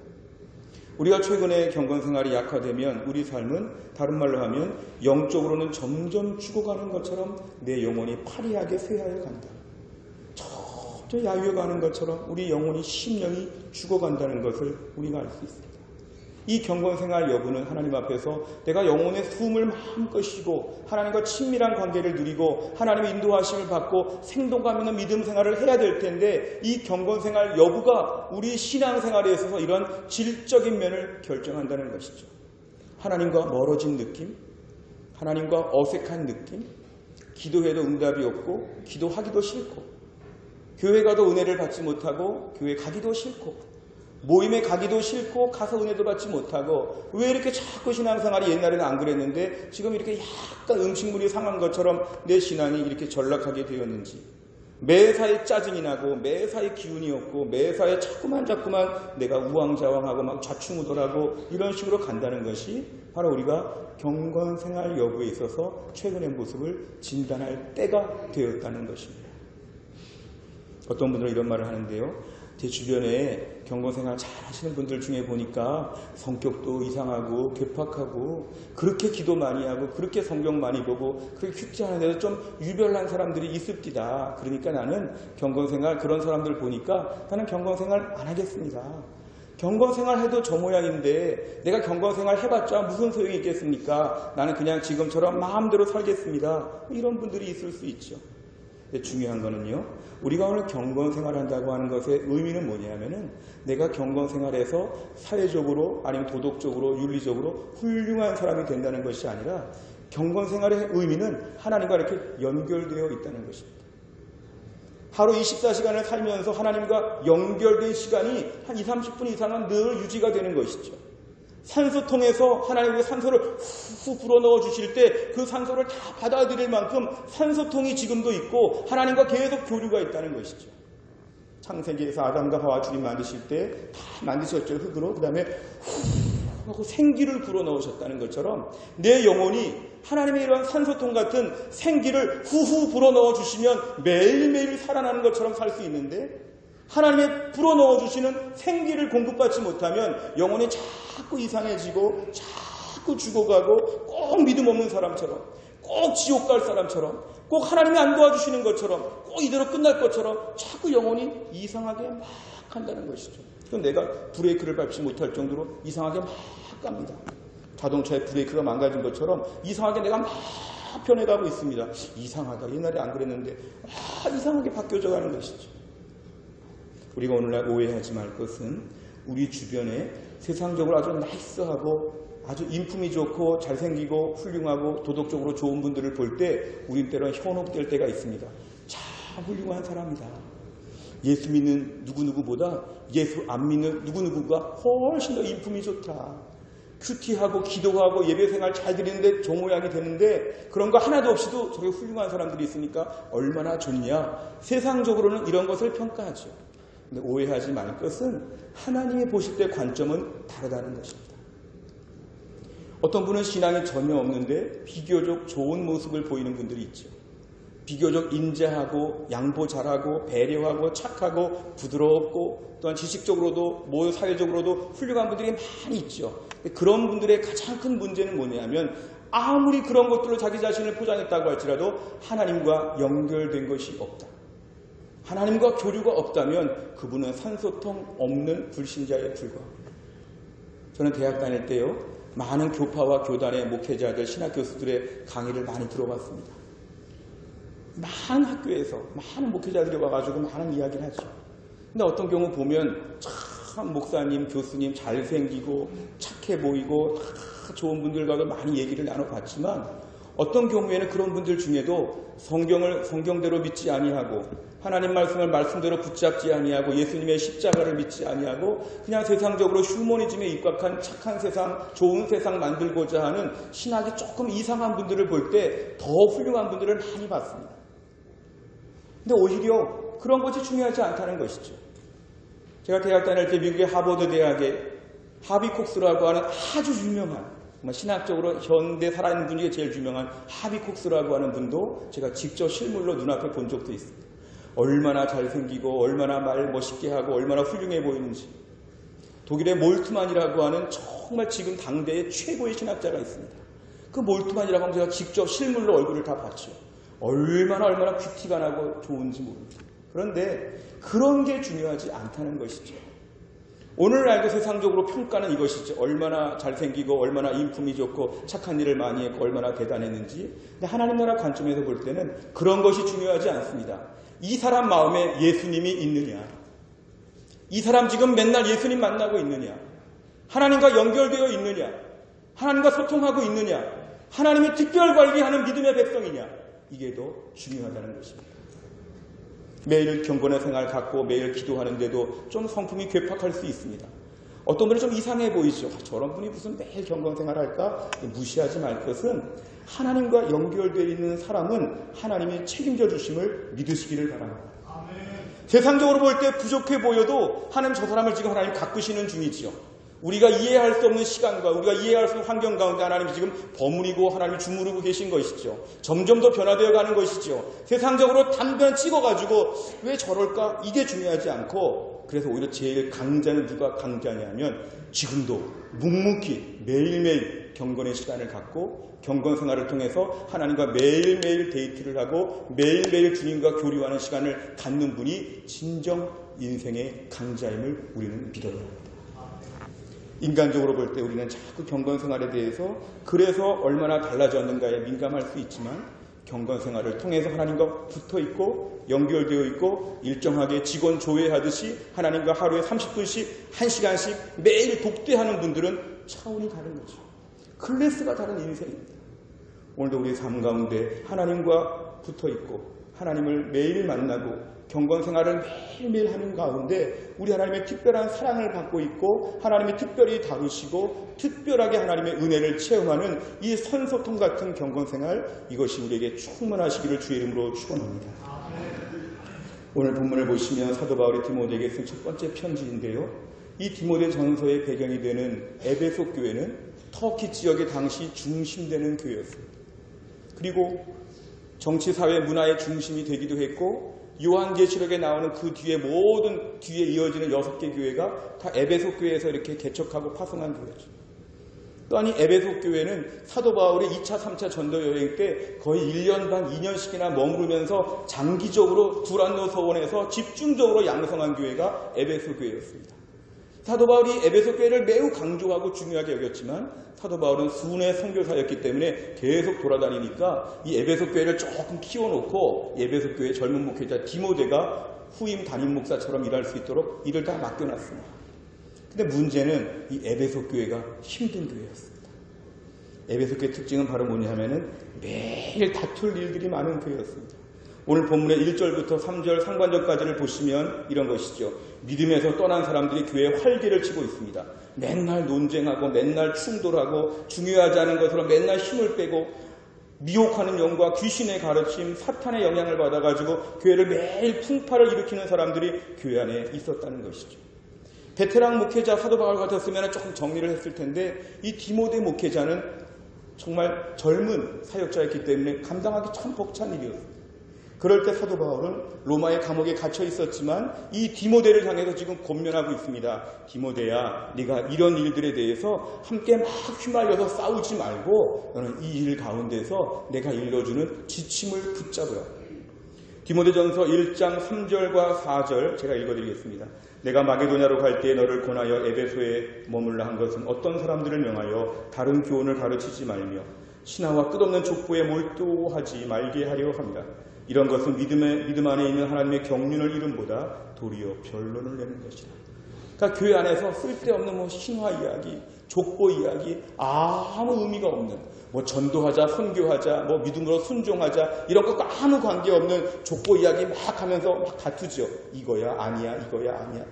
우리가 최근에 경건생활이 약화되면 우리 삶은 다른 말로 하면 영적으로는 점점 죽어가는 것처럼 내 영혼이 파리하게 쇠하여 간다. 점점 야유어가는 것처럼 우리 영혼이 심령이 죽어간다는 것을 우리가 알 수 있습니다. 이 경건생활 여부는 하나님 앞에서 내가 영혼의 숨을 마음껏 쉬고 하나님과 친밀한 관계를 누리고 하나님의 인도하심을 받고 생동감 있는 믿음 생활을 해야 될 텐데 이 경건생활 여부가 우리 신앙생활에 있어서 이런 질적인 면을 결정한다는 것이죠. 하나님과 멀어진 느낌, 하나님과 어색한 느낌, 기도해도 응답이 없고 기도하기도 싫고 교회 가도 은혜를 받지 못하고 교회 가기도 싫고 모임에 가기도 싫고 가서 은혜도 받지 못하고 왜 이렇게 자꾸 신앙생활이 옛날에는 안 그랬는데 지금 이렇게 약간 음식물이 상한 것처럼 내 신앙이 이렇게 전락하게 되었는지 매사에 짜증이 나고 매사에 기운이 없고 매사에 자꾸만 내가 우왕좌왕하고 막 좌충우돌하고 이런 식으로 간다는 것이 바로 우리가 경건생활 여부에 있어서 최근의 모습을 진단할 때가 되었다는 것입니다. 어떤 분들은 이런 말을 하는데요. 제 주변에 경건생활 잘 하시는 분들 중에 보니까 성격도 이상하고 괴팍하고 그렇게 기도 많이 하고 그렇게 성경 많이 보고 그렇게 큐티하는 데서 좀 유별난 사람들이 있습니다. 그러니까 나는 경건생활 그런 사람들 보니까 나는 경건생활 안 하겠습니다. 경건생활 해도 저 모양인데 내가 경건생활 해봤자 무슨 소용이 있겠습니까? 나는 그냥 지금처럼 마음대로 살겠습니다. 이런 분들이 있을 수 있죠. 근데 중요한 거는요. 우리가 오늘 경건생활 한다고 하는 것의 의미는 뭐냐면은 내가 경건생활에서 사회적으로 아니면 도덕적으로 윤리적으로 훌륭한 사람이 된다는 것이 아니라 경건생활의 의미는 하나님과 이렇게 연결되어 있다는 것입니다. 하루 24시간을 살면서 하나님과 연결된 시간이 한 20-30분 이상은 늘 유지가 되는 것이죠. 산소통에서 하나님의 산소를 후 불어넣어 주실 때 그 산소를 다 받아들일 만큼 산소통이 지금도 있고 하나님과 계속 교류가 있다는 것이죠. 창세기에서 아담과 하와 주님 만드실 때 다 만드셨죠. 흙으로. 그 다음에 후 하고 생기를 불어넣으셨다는 것처럼 내 영혼이 하나님의 이러한 산소통 같은 생기를 후후 불어넣어 주시면 매일매일 살아나는 것처럼 살 수 있는데 하나님의 불어넣어 주시는 생기를 공급받지 못하면 영혼이 자꾸 이상해지고 자꾸 죽어가고 꼭 믿음 없는 사람처럼 꼭 지옥 갈 사람처럼 꼭 하나님이 안 도와주시는 것처럼 꼭 이대로 끝날 것처럼 자꾸 영혼이 이상하게 막 간다는 것이죠. 그럼 내가 브레이크를 밟지 못할 정도로 이상하게 막 갑니다. 자동차의 브레이크가 망가진 것처럼 이상하게 내가 막 변해가고 있습니다. 이상하다. 옛날에 안 그랬는데 이상하게 바뀌어져 가는 것이죠. 우리가 오늘날 오해하지 말 것은 우리 주변에 세상적으로 아주 나이스하고 아주 인품이 좋고 잘생기고 훌륭하고 도덕적으로 좋은 분들을 볼 때 우린 때로는 현혹될 때가 있습니다. 참 훌륭한 사람이다. 예수 믿는 누구누구보다 예수 안 믿는 누구누구가 훨씬 더 인품이 좋다. 큐티하고 기도하고 예배생활 잘 드리는데 저 모양이 되는데 그런 거 하나도 없이도 저게 훌륭한 사람들이 있으니까 얼마나 좋냐. 세상적으로는 이런 것을 평가하죠. 근데 오해하지 말 것은 하나님이 보실 때 관점은 다르다는 것입니다. 어떤 분은 신앙이 전혀 없는데 비교적 좋은 모습을 보이는 분들이 있죠. 비교적 인자하고 양보 잘하고 배려하고 착하고 부드럽고 또한 지식적으로도 사회적으로도 훌륭한 분들이 많이 있죠. 그런 분들의 가장 큰 문제는 뭐냐면 아무리 그런 것들로 자기 자신을 포장했다고 할지라도 하나님과 연결된 것이 없다. 하나님과 교류가 없다면 그분은 산소통 없는 불신자에 불과합니다. 저는 대학 다닐 때요, 많은 교파와 교단의 목회자들, 신학 교수들의 강의를 많이 들어봤습니다. 많은 학교에서 많은 목회자들이 와가지고 많은 이야기를 하죠. 근데 어떤 경우 보면 참 목사님, 교수님 잘생기고 착해 보이고 다 좋은 분들과도 많이 얘기를 나눠봤지만 어떤 경우에는 그런 분들 중에도 성경을 성경대로 믿지 아니하고 하나님 말씀을 말씀대로 붙잡지 아니하고 예수님의 십자가를 믿지 아니하고 그냥 세상적으로 휴머니즘에 입각한 착한 세상, 좋은 세상 만들고자 하는 신학이 조금 이상한 분들을 볼 때 더 훌륭한 분들을 많이 봤습니다. 근데 오히려 그런 것이 중요하지 않다는 것이죠. 제가 대학 다닐 때 미국의 하버드 대학의 하비 콕스라고 하는 아주 유명한 신학적으로 현대 살아있는 분 중에 제일 유명한 하비 콕스라고 하는 분도 제가 직접 실물로 눈앞에 본 적도 있습니다. 얼마나 잘생기고 얼마나 말 멋있게 하고 얼마나 훌륭해 보이는지. 독일의 몰트만이라고 하는 정말 지금 당대의 최고의 신학자가 있습니다. 그 몰트만이라고 하면 제가 직접 실물로 얼굴을 다 봤죠. 얼마나 큐티가 나고 좋은지 모릅니다. 그런데 그런 게 중요하지 않다는 것이죠. 오늘날도 세상적으로 평가는 이것이죠. 얼마나 잘생기고 얼마나 인품이 좋고 착한 일을 많이 했고 얼마나 대단했는지. 근데 하나님 나라 관점에서 볼 때는 그런 것이 중요하지 않습니다. 이 사람 마음에 예수님이 있느냐, 이 사람 지금 맨날 예수님 만나고 있느냐, 하나님과 연결되어 있느냐, 하나님과 소통하고 있느냐, 하나님의 특별 관리하는 믿음의 백성이냐, 이게 더 중요하다는 것입니다. 매일 경건의 생활 갖고 매일 기도하는데도 좀 성품이 괴팍할 수 있습니다. 어떤 분은 좀 이상해 보이죠. 저런 분이 무슨 매일 경건 생활할까? 무시하지 말 것은 하나님과 연결되어 있는 사람은 하나님이 책임져 주심을 믿으시기를 바랍니다. 세상적으로 볼 때 부족해 보여도 하나님 저 사람을 지금 하나님 가꾸시는 중이지요. 우리가 이해할 수 없는 시간과 우리가 이해할 수 없는 환경 가운데 하나님이 지금 버무리고 하나님이 주무르고 계신 것이죠. 점점 더 변화되어 가는 것이죠. 세상적으로 단변 찍어가지고 왜 저럴까? 이게 중요하지 않고 그래서 오히려 제일 강자는 누가 강자냐면 지금도 묵묵히 매일매일 경건의 시간을 갖고 경건 생활을 통해서 하나님과 매일매일 데이트를 하고 매일매일 주님과 교류하는 시간을 갖는 분이 진정 인생의 강자임을 우리는 믿어야 합니다. 인간적으로 볼 때 우리는 자꾸 경건 생활에 대해서 그래서 얼마나 달라졌는가에 민감할 수 있지만 경건 생활을 통해서 하나님과 붙어 있고 연결되어 있고 일정하게 직원 조회하듯이 하나님과 하루에 30분씩 1시간씩 매일 독대하는 분들은 차원이 다른 거죠. 클래스가 다른 인생입니다. 오늘도 우리 삶 가운데 하나님과 붙어 있고 하나님을 매일 만나고 경건 생활을 매일매일 하는 가운데 우리 하나님의 특별한 사랑을 받고 있고 하나님이 특별히 다루시고 특별하게 하나님의 은혜를 체험하는 이 선소통 같은 경건 생활, 이것이 우리에게 충만하시기를 주의 이름으로 축원합니다. 오늘 본문을 보시면 사도 바울이 디모데에게 쓴 첫 번째 편지인데요. 이 디모데 전서의 배경이 되는 에베소 교회는 터키 지역의 당시 중심되는 교회였습니다. 그리고 정치, 사회, 문화의 중심이 되기도 했고 요한계시록에 나오는 그 뒤에 모든 뒤에 이어지는 6개 교회가 다 에베소 교회에서 이렇게 개척하고 파송한 교회죠. 또한 이 에베소 교회는 사도 바울이 2차, 3차 전도 여행 때 거의 1년 반, 2년씩이나 머무르면서 장기적으로 두란노 서원에서 집중적으로 양성한 교회가 에베소 교회였습니다. 사도 바울이 에베소 교회를 매우 강조하고 중요하게 여겼지만 사도 바울은 순회 선교사였기 때문에 계속 돌아다니니까 이 에베소 교회를 조금 키워놓고 에베소 교회 젊은 목회자 디모데가 후임 담임 목사처럼 일할 수 있도록 일을 다 맡겨놨습니다. 근데 문제는 이 에베소 교회가 힘든 교회였습니다. 에베소 교회 특징은 바로 뭐냐 하면은 매일 다툴 일들이 많은 교회였습니다. 오늘 본문의 1절부터 3절 상반절까지를 보시면 이런 것이죠. 믿음에서 떠난 사람들이 교회에 활개를 치고 있습니다. 맨날 논쟁하고 맨날 충돌하고 중요하지 않은 것으로 맨날 힘을 빼고 미혹하는 영과 귀신의 가르침, 사탄의 영향을 받아가지고 교회를 매일 풍파를 일으키는 사람들이 교회 안에 있었다는 것이죠. 베테랑 목회자 사도 바울 같았으면 조금 정리를 했을 텐데 이 디모데 목회자는 정말 젊은 사역자였기 때문에 감당하기 참 벅찬 일이었습니다. 그럴 때 사도 바울은 로마의 감옥에 gat혀 있었지만 이 디모데를 향해서 지금 권면하고 있습니다. 디모데야, 네가 이런 일들에 대해서 함께 막 휘말려서 싸우지 말고 너는 이 일 가운데서 내가 일러주는 지침을 붙잡으라. 디모데전서 1장 3절과 4절 제가 읽어드리겠습니다. 내가 마게도냐로 갈 때에 너를 권하여 에베소에 머물라 한 것은 어떤 사람들을 명하여 다른 교훈을 가르치지 말며 신하와 끝없는 족보에 몰두하지 말게 하려 합니다. 이런 것은 믿음 안에 있는 하나님의 경륜을 이름보다 도리어 변론을 내는 것이다. 그러니까 교회 안에서 쓸데없는 신화 이야기, 족보 이야기, 아무 의미가 없는 전도하자, 선교하자, 믿음으로 순종하자 이런 것과 아무 관계없는 족보 이야기 막 하면서 막 다투죠. 이거야 아니야, 이거야 아니야.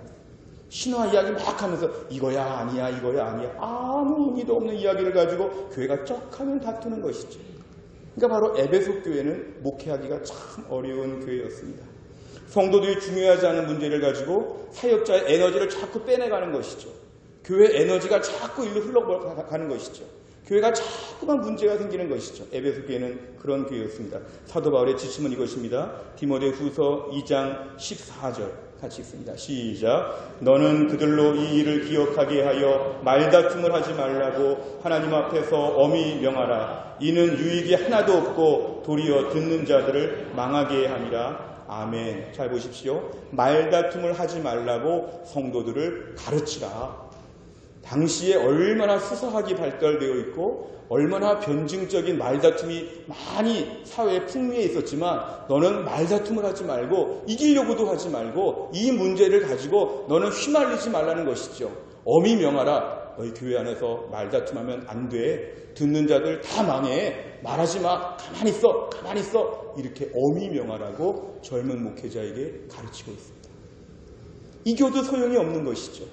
신화 이야기 막 하면서 이거야 아니야, 이거야 아니야. 아무 의미도 없는 이야기를 가지고 교회가 쩍하면 다투는 것이죠. 그러니까 바로 에베소 교회는 목회하기가 참 어려운 교회였습니다. 성도들이 중요하지 않은 문제를 가지고 사역자의 에너지를 자꾸 빼내가는 것이죠. 교회 에너지가 자꾸 일로 흘러가는 것이죠. 교회가 자꾸만 문제가 생기는 것이죠. 에베소 교회는 그런 교회였습니다. 사도 바울의 지침은 이것입니다. 디모데후서 2장 14절 같이 읽습니다. 시작. 너는 그들로 이 일을 기억하게 하여 말다툼을 하지 말라고 하나님 앞에서 엄히 명하라. 이는 유익이 하나도 없고 도리어 듣는 자들을 망하게 함이라. 아멘. 잘 보십시오. 말다툼을 하지 말라고 성도들을 가르치라. 당시에 얼마나 수사학이 발달되어 있고 얼마나 변증적인 말다툼이 많이 사회에 풍미해 있었지만 너는 말다툼을 하지 말고 이기려고도 하지 말고 이 문제를 가지고 너는 휘말리지 말라는 것이죠. 엄히 명하라. 너희 교회 안에서 말다툼하면 안 돼. 듣는 자들 다 망해. 말하지 마. 가만히 있어. 가만히 있어. 이렇게 엄히 명하라고 젊은 목회자에게 가르치고 있습니다. 이겨도 소용이 없는 것이죠.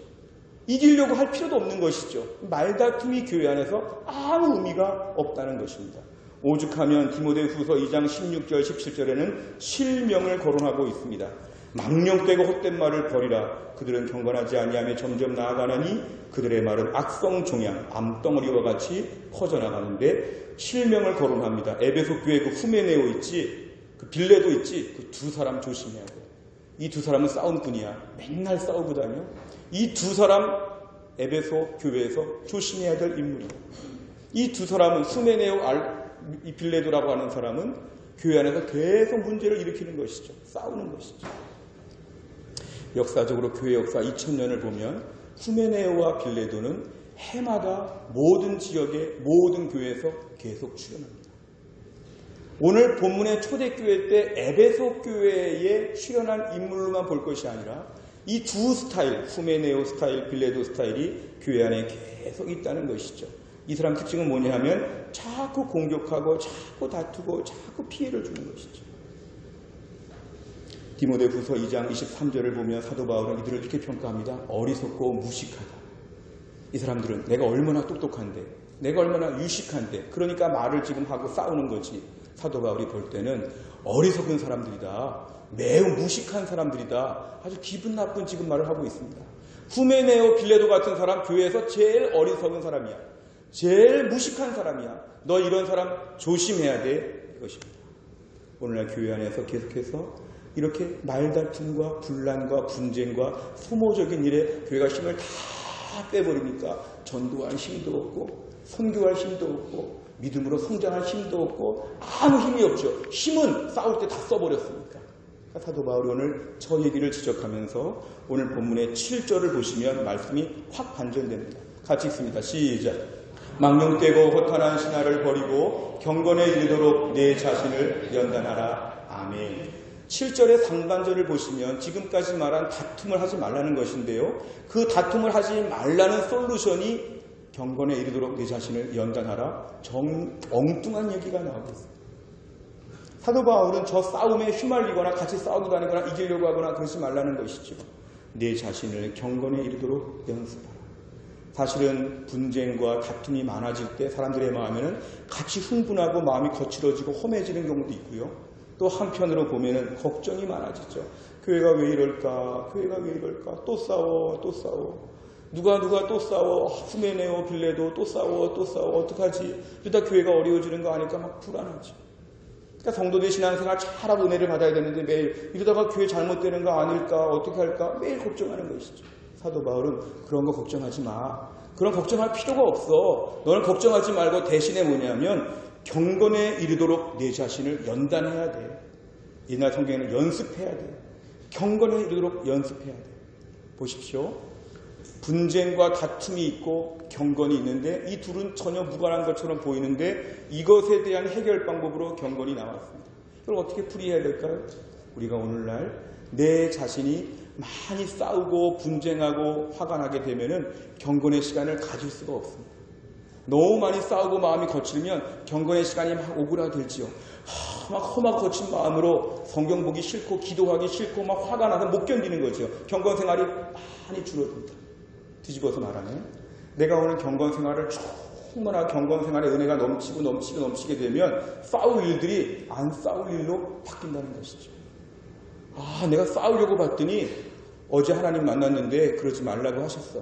이기려고 할 필요도 없는 것이죠. 말다툼이 교회 안에서 아무 의미가 없다는 것입니다. 오죽하면 디모데후서 2장 16절 17절에는 실명을 거론하고 있습니다. 망령되고 헛된 말을 버리라. 그들은 경건하지 아니하며 점점 나아가나니 그들의 말은 악성 종양, 암덩어리와 같이 퍼져나가는데 실명을 거론합니다. 에베소 교회 그 후메네오 있지, 그 빌레도 있지, 그 두 사람 조심해야 돼. 이 두 사람은 싸움꾼이야. 맨날 싸우고 다녀. 이 두 사람 에베소 교회에서 조심해야 될 인물이야. 이 두 사람은 후메네오 이 빌레도라고 하는 사람은 교회 안에서 계속 문제를 일으키는 것이죠. 싸우는 것이죠. 역사적으로 교회 역사 2000년을 보면 후메네오와 빌레도는 해마다 모든 지역의 모든 교회에서 계속 출연합니다. 오늘 본문의 초대교회 때 에베소 교회에 출연한 인물로만 볼 것이 아니라 이 두 스타일, 후메네오 스타일, 빌레도 스타일이 교회 안에 계속 있다는 것이죠. 이 사람 특징은 뭐냐 하면 자꾸 공격하고 자꾸 다투고 자꾸 피해를 주는 것이죠. 디모데후서 2장 23절을 보면 사도 바울은 이들을 이렇게 평가합니다. 어리석고 무식하다. 이 사람들은 내가 얼마나 똑똑한데, 내가 얼마나 유식한데, 그러니까 말을 지금 하고 싸우는 거지. 사도 바울이 볼 때는 어리석은 사람들이다. 매우 무식한 사람들이다. 아주 기분 나쁜 지금 말을 하고 있습니다. 후메네오 빌레도 같은 사람 교회에서 제일 어리석은 사람이야. 제일 무식한 사람이야. 너 이런 사람 조심해야 돼. 이것입니다. 오늘날 교회 안에서 계속해서 이렇게 말다툼과 분란과 분쟁과 소모적인 일에 교회가 힘을 다 빼버리니까 전도할 힘도 없고 선교할 힘도 없고 믿음으로 성장할 힘도 없고 아무 힘이 없죠. 힘은 싸울 때 다 써버렸으니까. 사도 바울이 오늘 저 얘기를 지적하면서 오늘 본문의 7절을 보시면 말씀이 확 반전됩니다. 같이 읽습니다. 시작. 망령되고 허탄한 신화를 버리고 경건에 이르도록 내 자신을 연단하라. 아멘. 7절의 상반절을 보시면 지금까지 말한 다툼을 하지 말라는 것인데요. 그 다툼을 하지 말라는 솔루션이 경건에 이르도록 내 자신을 연단하라. 엉뚱한 얘기가 나오고 있습니다. 사도 바울은 저 싸움에 휘말리거나 같이 싸우고 다니거나 이기려고 하거나 그러지 말라는 것이죠. 내 자신을 경건에 이르도록 연습하라. 사실은 분쟁과 다툼이 많아질 때 사람들의 마음에는 같이 흥분하고 마음이 거칠어지고 험해지는 경우도 있고요. 또 한편으로 보면은 걱정이 많아지죠. 교회가 왜 이럴까? 교회가 왜 이럴까? 또 싸워, 또 싸워. 누가 또 싸워. 후메네오 빌레도 또 싸워, 또 싸워. 어떡하지? 이러다 교회가 어려워지는 거 아닐까? 막 불안하죠. 그러니까 성도들 신앙생활 잘하고 은혜를 받아야 되는데 매일 이러다가 교회 잘못되는 거 아닐까? 어떻게 할까? 매일 걱정하는 것이죠. 사도 바울은 그런 거 걱정하지 마. 그런 걱정할 필요가 없어. 너는 걱정하지 말고 대신에 뭐냐면 경건에 이르도록 내 자신을 연단해야 돼. 옛날 성경에는 연습해야 돼. 경건에 이르도록 연습해야 돼. 보십시오. 분쟁과 다툼이 있고 경건이 있는데 이 둘은 전혀 무관한 것처럼 보이는데 이것에 대한 해결 방법으로 경건이 나왔습니다. 이걸 어떻게 풀이해야 될까요? 우리가 오늘날 내 자신이 많이 싸우고 분쟁하고 화가 나게 되면은 경건의 시간을 가질 수가 없습니다. 너무 많이 싸우고 마음이 거칠면 경건의 시간이 막 오그라들지요. 막 험하고 거친 마음으로 성경 보기 싫고 기도하기 싫고 막 화가 나서 못 견디는 거죠. 경건 생활이 많이 줄어듭니다. 뒤집어서 말하면 내가 오늘 경건 생활을 충분한 경건 생활의 은혜가 넘치게 되면 싸울 일들이 안 싸울 일로 바뀐다는 것이죠. 내가 싸우려고 봤더니 어제 하나님 만났는데 그러지 말라고 하셨어.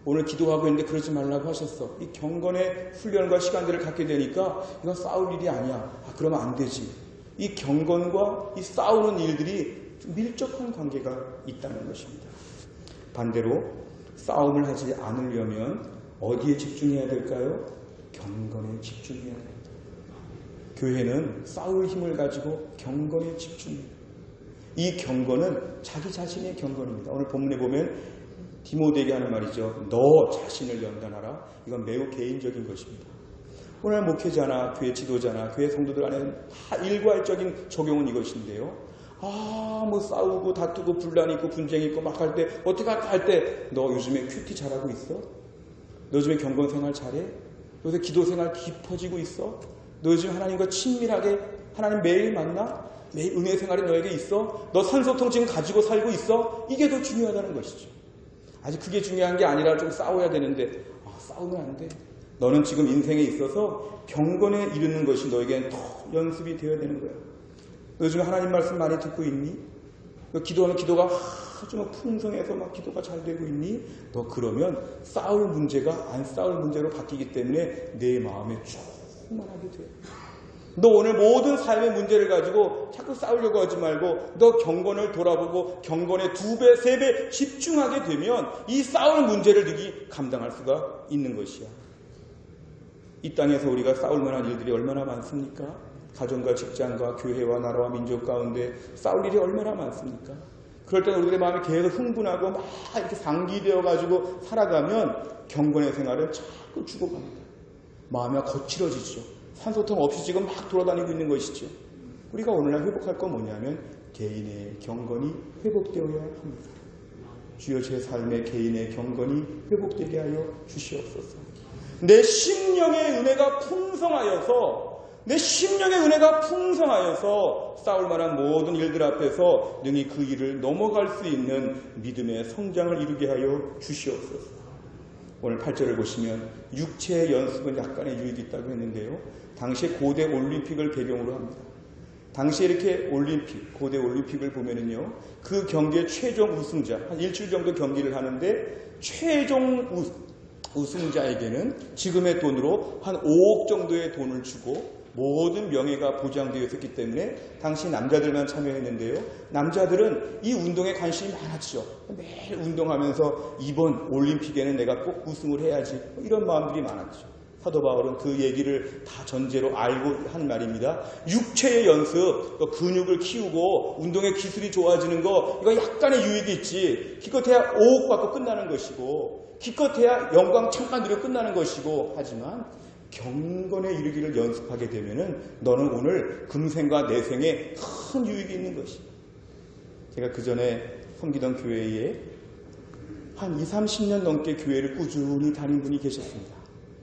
오늘 기도하고 있는데 그러지 말라고 하셨어. 이 경건의 훈련과 시간들을 갖게 되니까 이건 싸울 일이 아니야. 그러면 안 되지. 이 경건과 이 싸우는 일들이 좀 밀접한 관계가 있다는 것입니다. 반대로 싸움을 하지 않으려면 어디에 집중해야 될까요? 경건에 집중해야 됩니다. 교회는 싸울 힘을 가지고 경건에 집중해야 됩니다. 이 경건은 자기 자신의 경건입니다. 오늘 본문에 보면 디모데에게 하는 말이죠. 너 자신을 연단하라. 이건 매우 개인적인 것입니다. 오늘 목회자나 교회 지도자나 교회 성도들 안에는 다 일괄적인 적용은 이것인데요. 뭐 싸우고 다투고 분란이 있고 분쟁이 있고 막 할 때 어떻게 할까 할 때 너 요즘에 큐티 잘하고 있어? 너 요즘에 경건 생활 잘해? 너 요새 기도 생활 깊어지고 있어? 너 요즘 하나님과 친밀하게 하나님 매일 만나? 매일 은혜 생활이 너에게 있어? 너 산소통 지금 가지고 살고 있어? 이게 더 중요하다는 것이죠. 아직 그게 중요한 게 아니라 좀 싸워야 되는데 싸우면 안 돼. 너는 지금 인생에 있어서 경건에 이르는 것이 너에겐 더 연습이 되어야 되는 거야. 너 요즘 하나님 말씀 많이 듣고 있니? 너 기도하는 기도가 아주 막 풍성해서 막 기도가 잘 되고 있니? 너 그러면 싸울 문제가 안 싸울 문제로 바뀌기 때문에 내 마음에 충만하게 돼. 너 오늘 모든 삶의 문제를 가지고 자꾸 싸우려고 하지 말고 너 경건을 돌아보고 경건에 2배, 3배 집중하게 되면 이 싸울 문제를 너희 감당할 수가 있는 것이야. 이 땅에서 우리가 싸울 만한 일들이 얼마나 많습니까? 가정과 직장과 교회와 나라와 민족 가운데 싸울 일이 얼마나 많습니까? 그럴 때는 우리의 마음이 계속 흥분하고 막 이렇게 상기되어가지고 살아가면 경건의 생활은 자꾸 죽어갑니다. 마음이 거칠어지죠. 산소통 없이 지금 막 돌아다니고 있는 것이죠. 우리가 오늘날 회복할 건 뭐냐면 개인의 경건이 회복되어야 합니다. 주여 제 삶의 개인의 경건이 회복되게 하여 주시옵소서. 내 심령의 은혜가 풍성하여서 싸울 만한 모든 일들 앞에서 능히 그 일을 넘어갈 수 있는 믿음의 성장을 이루게 하여 주시옵소서. 오늘 8절을 보시면 육체의 연습은 약간의 유익이 있다고 했는데요. 당시에 고대 올림픽을 배경으로 합니다. 당시에 이렇게 고대 올림픽을 보면은요, 그 경기의 최종 우승자, 한 일주일 정도 경기를 하는데, 최종 우승자에게는 지금의 돈으로 한 5억 정도의 돈을 주고, 모든 명예가 보장되어 있었기 때문에 당시 남자들만 참여했는데요. 남자들은 이 운동에 관심이 많았죠. 매일 운동하면서 이번 올림픽에는 내가 꼭 우승을 해야지, 이런 마음들이 많았죠. 사도 바울은 그 얘기를 다 전제로 알고 한 말입니다. 육체의 연습, 근육을 키우고 운동의 기술이 좋아지는 거, 이거 약간의 유익이 있지. 기껏해야 5억 받고 끝나는 것이고, 기껏해야 영광 잠깐 누려 끝나는 것이고, 하지만 경건에 이르기를 연습하게 되면은 너는 오늘 금생과 내생에 큰 유익이 있는 것입니다. 제가 그 전에 섬기던 교회에 한 20, 30년 넘게 교회를 꾸준히 다닌 분이 계셨습니다.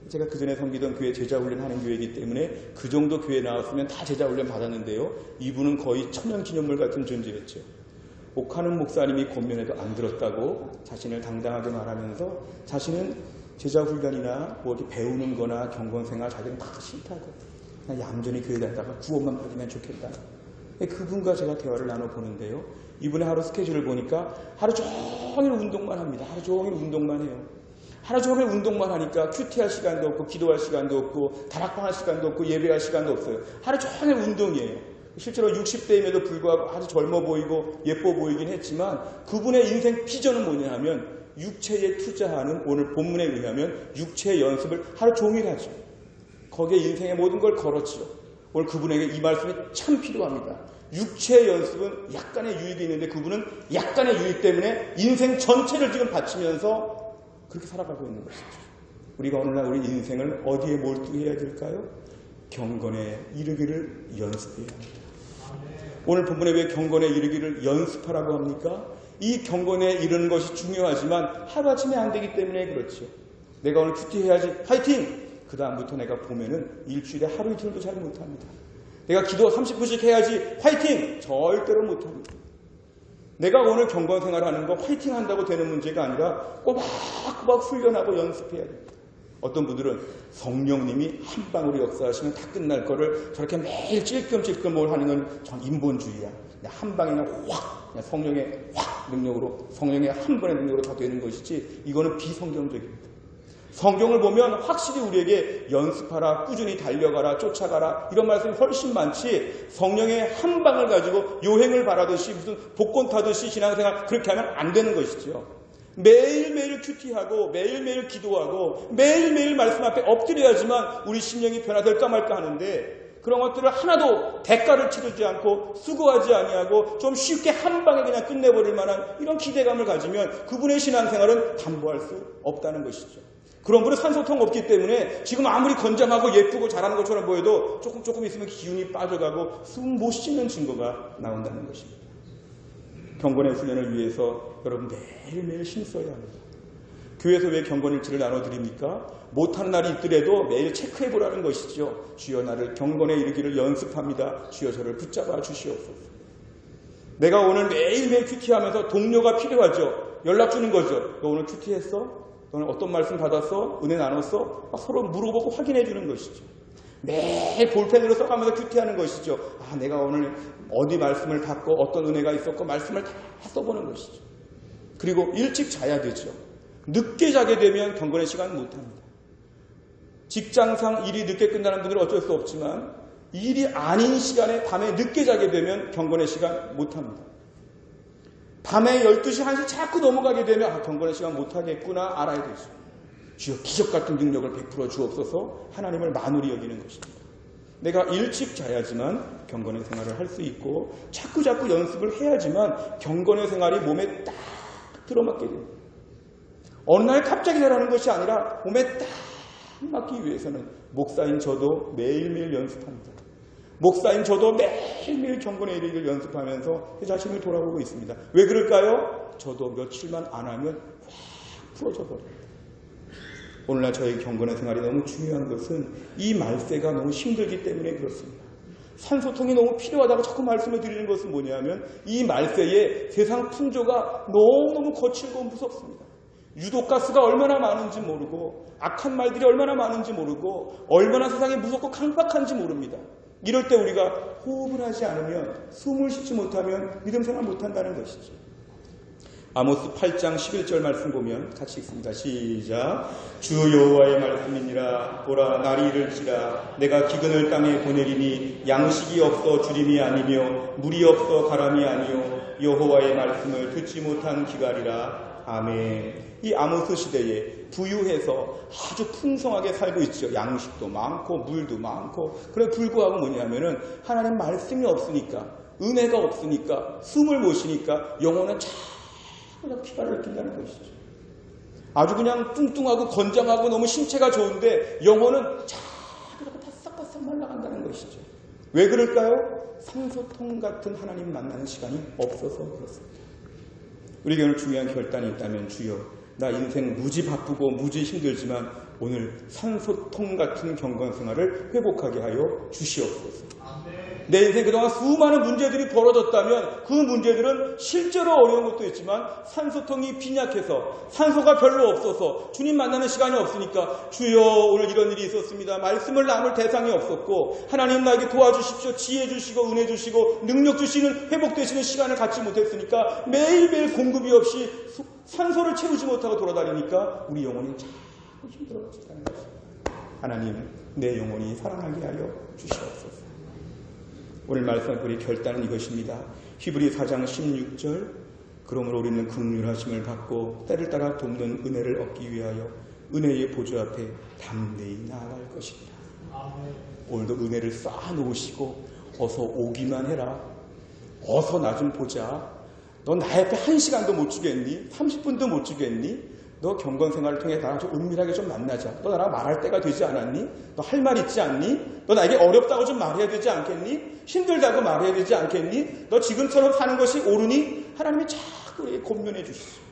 제가 그 전에 섬기던 교회 제자훈련 하는 교회이기 때문에 그 정도 교회 나왔으면 다 제자훈련 받았는데요. 이분은 거의 천연기념물 같은 존재였죠. 옥하는 목사님이 권면해도 안 들었다고 자신을 당당하게 말하면서 자신은 제자훈련이나 뭐 이렇게 배우는 거나 경건생활 자기는 다 싫다고 그냥 얌전히 교회 다니다가 구원만 받으면 좋겠다. 그분과 제가 대화를 나눠보는데요. 이분의 하루 스케줄을 보니까 하루 종일 운동만 합니다. 하루 종일 운동만 해요. 하루 종일 운동만 하니까 큐티할 시간도 없고 기도할 시간도 없고 다락방할 시간도 없고 예배할 시간도 없어요. 하루 종일 운동이에요. 실제로 60대임에도 불구하고 아주 젊어 보이고 예뻐 보이긴 했지만 그분의 인생 비전은 뭐냐 하면 육체에 투자하는 오늘 본문에 의하면 육체의 연습을 하루 종일 하죠. 거기에 인생의 모든 걸 걸었죠. 오늘 그분에게 이 말씀이 참 필요합니다. 육체의 연습은 약간의 유익이 있는데 그분은 약간의 유익 때문에 인생 전체를 지금 바치면서 그렇게 살아가고 있는 것이죠. 우리가 오늘날 우리 인생을 어디에 몰두해야 될까요? 경건에 이르기를 연습해야 합니다. 오늘 본문에 왜 경건에 이르기를 연습하라고 합니까? 이 경건에 이르는 것이 중요하지만 하루아침에 안 되기 때문에 그렇죠. 내가 오늘 큐티해야지 화이팅! 그 다음부터 내가 보면은 일주일에 하루 이틀도 잘 못합니다. 내가 기도 30분씩 해야지 화이팅! 절대로 못합니다. 내가 오늘 경건 생활하는 거 화이팅 한다고 되는 문제가 아니라 꼬박꼬박 훈련하고 연습해야 됩니다. 어떤 분들은 성령님이 한 방울이 역사하시면 다 끝날 거를 저렇게 매일 찔끔찔끔 뭘 하는 건 전 인본주의야. 그냥 한 방에 그냥 확, 그냥 성령의 확 능력으로, 성령의 한 번의 능력으로 다 되는 것이지 이거는 비성경적입니다. 성경을 보면 확실히 우리에게 연습하라, 꾸준히 달려가라, 쫓아가라 이런 말씀이 훨씬 많지 성령의 한 방을 가지고 요행을 바라듯이 무슨 복권 타듯이 신앙생활 그렇게 하면 안 되는 것이죠. 매일매일 큐티하고 매일매일 기도하고 매일매일 말씀 앞에 엎드려야지만 우리 심령이 변화될까 말까 하는데 그런 것들을 하나도 대가를 치르지 않고 수고하지 아니하고 좀 쉽게 한 방에 그냥 끝내버릴 만한 이런 기대감을 가지면 그분의 신앙생활은 담보할 수 없다는 것이죠. 그런 분은 산소통 없기 때문에 지금 아무리 건장하고 예쁘고 잘하는 것처럼 보여도 조금 있으면 기운이 빠져가고 숨 못 쉬는 증거가 나온다는 것입니다. 경건의 훈련을 위해서 여러분 매일매일 힘써야 합니다. 교회에서 왜 경건일지를 나눠드립니까? 못한 날이 있더라도 매일 체크해보라는 것이죠. 주여 나를 경건에 이르기를 연습합니다. 주여 저를 붙잡아 주시옵소서. 내가 오늘 매일매일 큐티하면서 동료가 필요하죠. 연락 주는 거죠. 너 오늘 큐티했어? 너는 어떤 말씀 받았어? 은혜 나눴어? 서로 물어보고 확인해 주는 것이죠. 매일 볼펜으로 써가면서 큐티하는 것이죠. 아, 내가 오늘 어디 말씀을 받고 어떤 은혜가 있었고 말씀을 다 써보는 것이죠. 그리고 일찍 자야 되죠. 늦게 자게 되면 경건의 시간 못합니다. 직장상 일이 늦게 끝나는 분들은 어쩔 수 없지만 일이 아닌 시간에 밤에 늦게 자게 되면 경건의 시간 못합니다. 밤에 12시, 1시 자꾸 넘어가게 되면 경건의 시간 못하겠구나 알아야 되죠. 주여 기적 같은 능력을 베풀어 주옵소서 하나님을 만우리 여기는 것입니다. 내가 일찍 자야지만 경건의 생활을 할 수 있고 자꾸 연습을 해야지만 경건의 생활이 몸에 딱 들어맞게 됩니다. 어느 날 갑자기 잘하는 것이 아니라 몸에 딱 맞기 위해서는 목사인 저도 매일매일 연습합니다. 목사인 저도 매일매일 경건의 이르기를 연습하면서 제 자신을 돌아보고 있습니다. 왜 그럴까요? 저도 며칠만 안 하면 확 풀어져 버립니다. 오늘날 저희 경건의 생활이 너무 중요한 것은 이 말세가 너무 힘들기 때문에 그렇습니다. 산소통이 너무 필요하다고 자꾸 말씀을 드리는 것은 뭐냐면 이 말세에 세상 풍조가 너무너무 거칠고 무섭습니다. 유독가스가 얼마나 많은지 모르고 악한 말들이 얼마나 많은지 모르고 얼마나 세상이 무섭고 강박한지 모릅니다. 이럴 때 우리가 호흡을 하지 않으면 숨을 쉬지 못하면 믿음 생활 못한다는 것이죠. 아모스 8장 11절 말씀 보면 같이 읽습니다. 시작. 주 여호와의 말씀이니라. 보라 날이 이를지라. 내가 기근을 땅에 보내리니 양식이 없어 주림이 아니며 물이 없어 가람이 아니요 여호와의 말씀을 듣지 못한 기갈이라. 아멘. 이 아모스 시대에 부유해서 아주 풍성하게 살고 있죠. 양식도 많고 물도 많고. 그래 불구하고 뭐냐면은 하나님 말씀이 없으니까 은혜가 없으니까 숨을 못 쉬니까 영혼은 자꾸 피가를 느낀다는 것이죠. 아주 그냥 뚱뚱하고 건장하고 너무 신체가 좋은데 영혼은 자꾸 바싹바싹 말라간다는 것이죠. 왜 그럴까요? 산소통 같은 하나님 만나는 시간이 없어서 그렇습니다. 우리에게 오늘 중요한 결단이 있다면 주여 나 인생 무지 바쁘고 무지 힘들지만 오늘 산소통 같은 경건생활을 회복하게 하여 주시옵소서. 내 인생 그동안 수많은 문제들이 벌어졌다면 그 문제들은 실제로 어려운 것도 있지만 산소통이 빈약해서 산소가 별로 없어서 주님 만나는 시간이 없으니까 주여 오늘 이런 일이 있었습니다. 말씀을 나눌 대상이 없었고 하나님 나에게 도와주십시오. 지혜 주시고 은혜 주시고 능력 주시는 회복되시는 시간을 갖지 못했으니까 매일매일 공급이 없이 산소를 채우지 못하고 돌아다니니까 우리 영혼이 자꾸 힘들어졌다는 것입니다. 하나님 내 영혼이 살아나게 하여 주시옵소서. 오늘 말씀의 우리 결단은 이것입니다. 히브리 4장 16절 그러므로 우리는 긍휼하심을 받고 때를 따라 돕는 은혜를 얻기 위하여 은혜의 보좌 앞에 담대히 나아갈 것입니다. 오늘도 은혜를 쌓아놓으시고 어서 오기만 해라. 어서 나 좀 보자. 너 나 옆에 1시간도 못 주겠니? 30분도 못 주겠니? 너 경건생활을 통해 나랑 좀 은밀하게 좀 만나자. 너 나랑 말할 때가 되지 않았니? 너 할 말 있지 않니? 너 나에게 어렵다고 좀 말해야 되지 않겠니? 힘들다고 말해야 되지 않겠니? 너 지금처럼 사는 것이 옳으니? 하나님이 자꾸 우리에게 권면해 주시죠.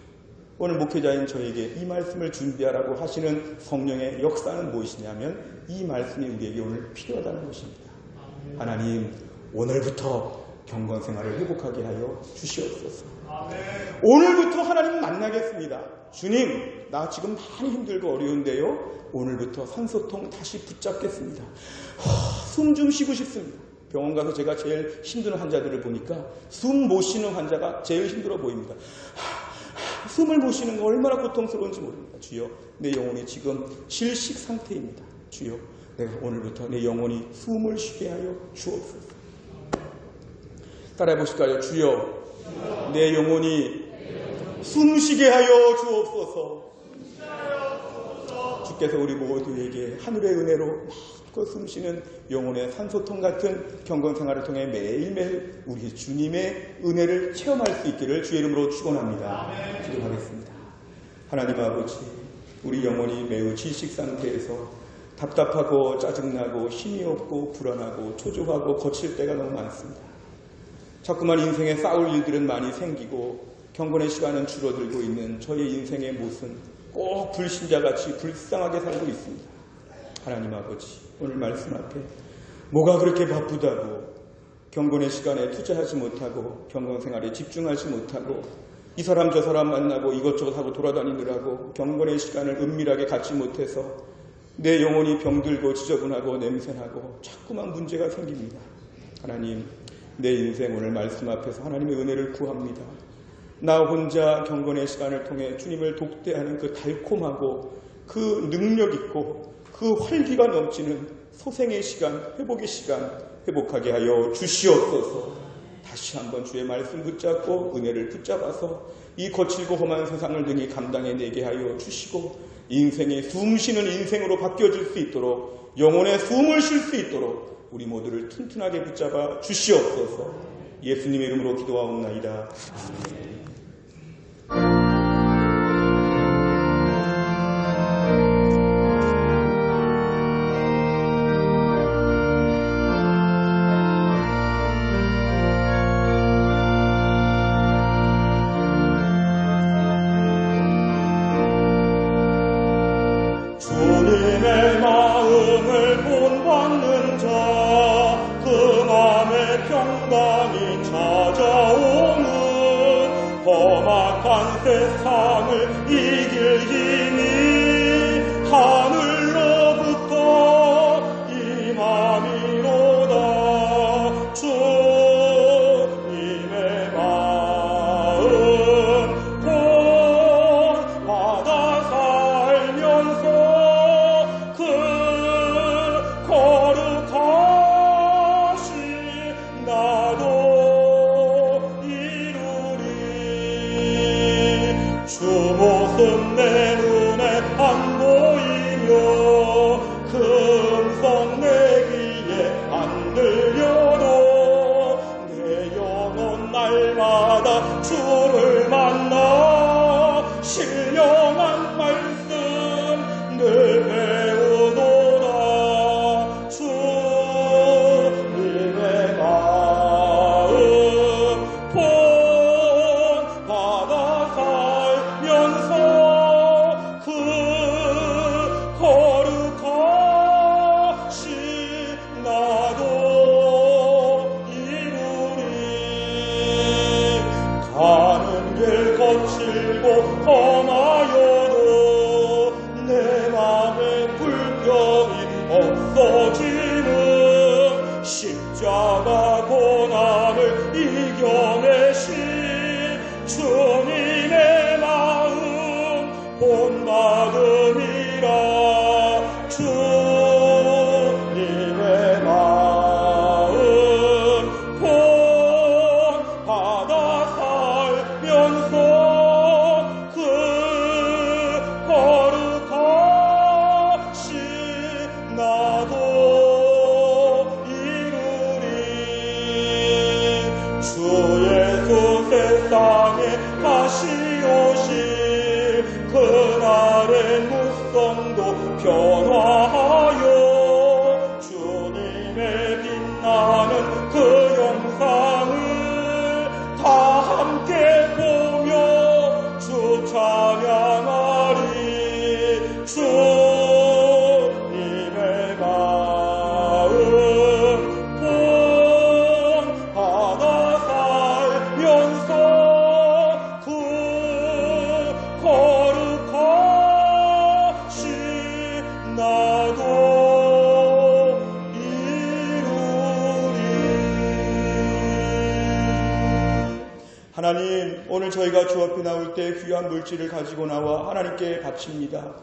오늘 목회자인 저에게 이 말씀을 준비하라고 하시는 성령의 역사는 무엇이냐면 이 말씀이 우리에게 오늘 필요하다는 것입니다. 하나님 오늘부터 경건생활을 회복하게 하여 주시옵소서. 오늘부터 하나님 만나겠습니다. 주님 나 지금 많이 힘들고 어려운데요. 오늘부터 산소통 다시 붙잡겠습니다. 숨 좀 쉬고 싶습니다. 병원 가서 제가 제일 힘든 환자들을 보니까 숨 못 쉬는 환자가 제일 힘들어 보입니다. 숨을 못 쉬는 거 얼마나 고통스러운지 모릅니다. 주여 내 영혼이 지금 질식 상태입니다. 주여 내가 오늘부터 내 영혼이 숨을 쉬게 하여 주옵소서. 따라해 보실까요? 주여 내 영혼이 숨쉬게 하여 주옵소서. 주께서 우리 모두에게 하늘의 은혜로 마음껏 숨쉬는 영혼의 산소통 같은 경건생활을 통해 매일매일 우리 주님의 은혜를 체험할 수 있기를 주의 이름으로 축원합니다. 기도하겠습니다. 하나님 아버지 우리 영혼이 매우 질식 상태에서 답답하고 짜증나고 힘이 없고 불안하고 초조하고 거칠 때가 너무 많습니다. 자꾸만 인생에 싸울 일들은 많이 생기고 경건의 시간은 줄어들고 있는 저의 인생의 모습은 꼭 불신자같이 불쌍하게 살고 있습니다. 하나님 아버지 오늘 말씀 앞에 뭐가 그렇게 바쁘다고 경건의 시간에 투자하지 못하고 경건생활에 집중하지 못하고 이 사람 저 사람 만나고 이것저것 하고 돌아다니느라고 경건의 시간을 은밀하게 갖지 못해서 내 영혼이 병들고 지저분하고 냄새나고 자꾸만 문제가 생깁니다. 하나님 내 인생 오늘 말씀 앞에서 하나님의 은혜를 구합니다. 나 혼자 경건의 시간을 통해 주님을 독대하는 그 달콤하고 그 능력 있고 그 활기가 넘치는 소생의 시간, 회복의 시간 회복하게 하여 주시옵소서. 다시 한번 주의 말씀 붙잡고 은혜를 붙잡아서 이 거칠고 험한 세상을 능히 감당해내게 하여 주시고 인생이 숨쉬는 인생으로 바뀌어질 수 있도록 영혼의 숨을 쉴 수 있도록 우리 모두를 튼튼하게 붙잡아 주시옵소서. 예수님의 이름으로 기도하옵나이다. 주님의 마음을 본받는 자, 그 마음의 평강이 찾아오는 험악한 세상을 이길 힘이 하늘로부터 임함이로다. 주님의 마음 본받아 살면서 그 거룩하신 나도 이루리. 주 모습 내 눈에 안 보이며 그 음성 내 귀에 안 들려도 내 영혼 날마다 주를 만나 신령한 말씀 늘 배우노라. 주님의 마음 본받아 살면서 그 십자가 고난을 이겨내신 주님의 마음 본받음이라. 주님의 마음 본받아 살면서 그 거룩하신 나도 이루리. 주 예수 세상에 다시 오실 그날의 무성도 변화하여 주님의 빛나는 그 영상을 다 함께 보며 주 찬양하리. 주님의 마음 본받아 살면서 그 거룩하신 나도 이루리. 하나님, 오늘 저희가 주 앞에 나올 때 귀한 물질을 가지고 나와 하나님께 바칩니다.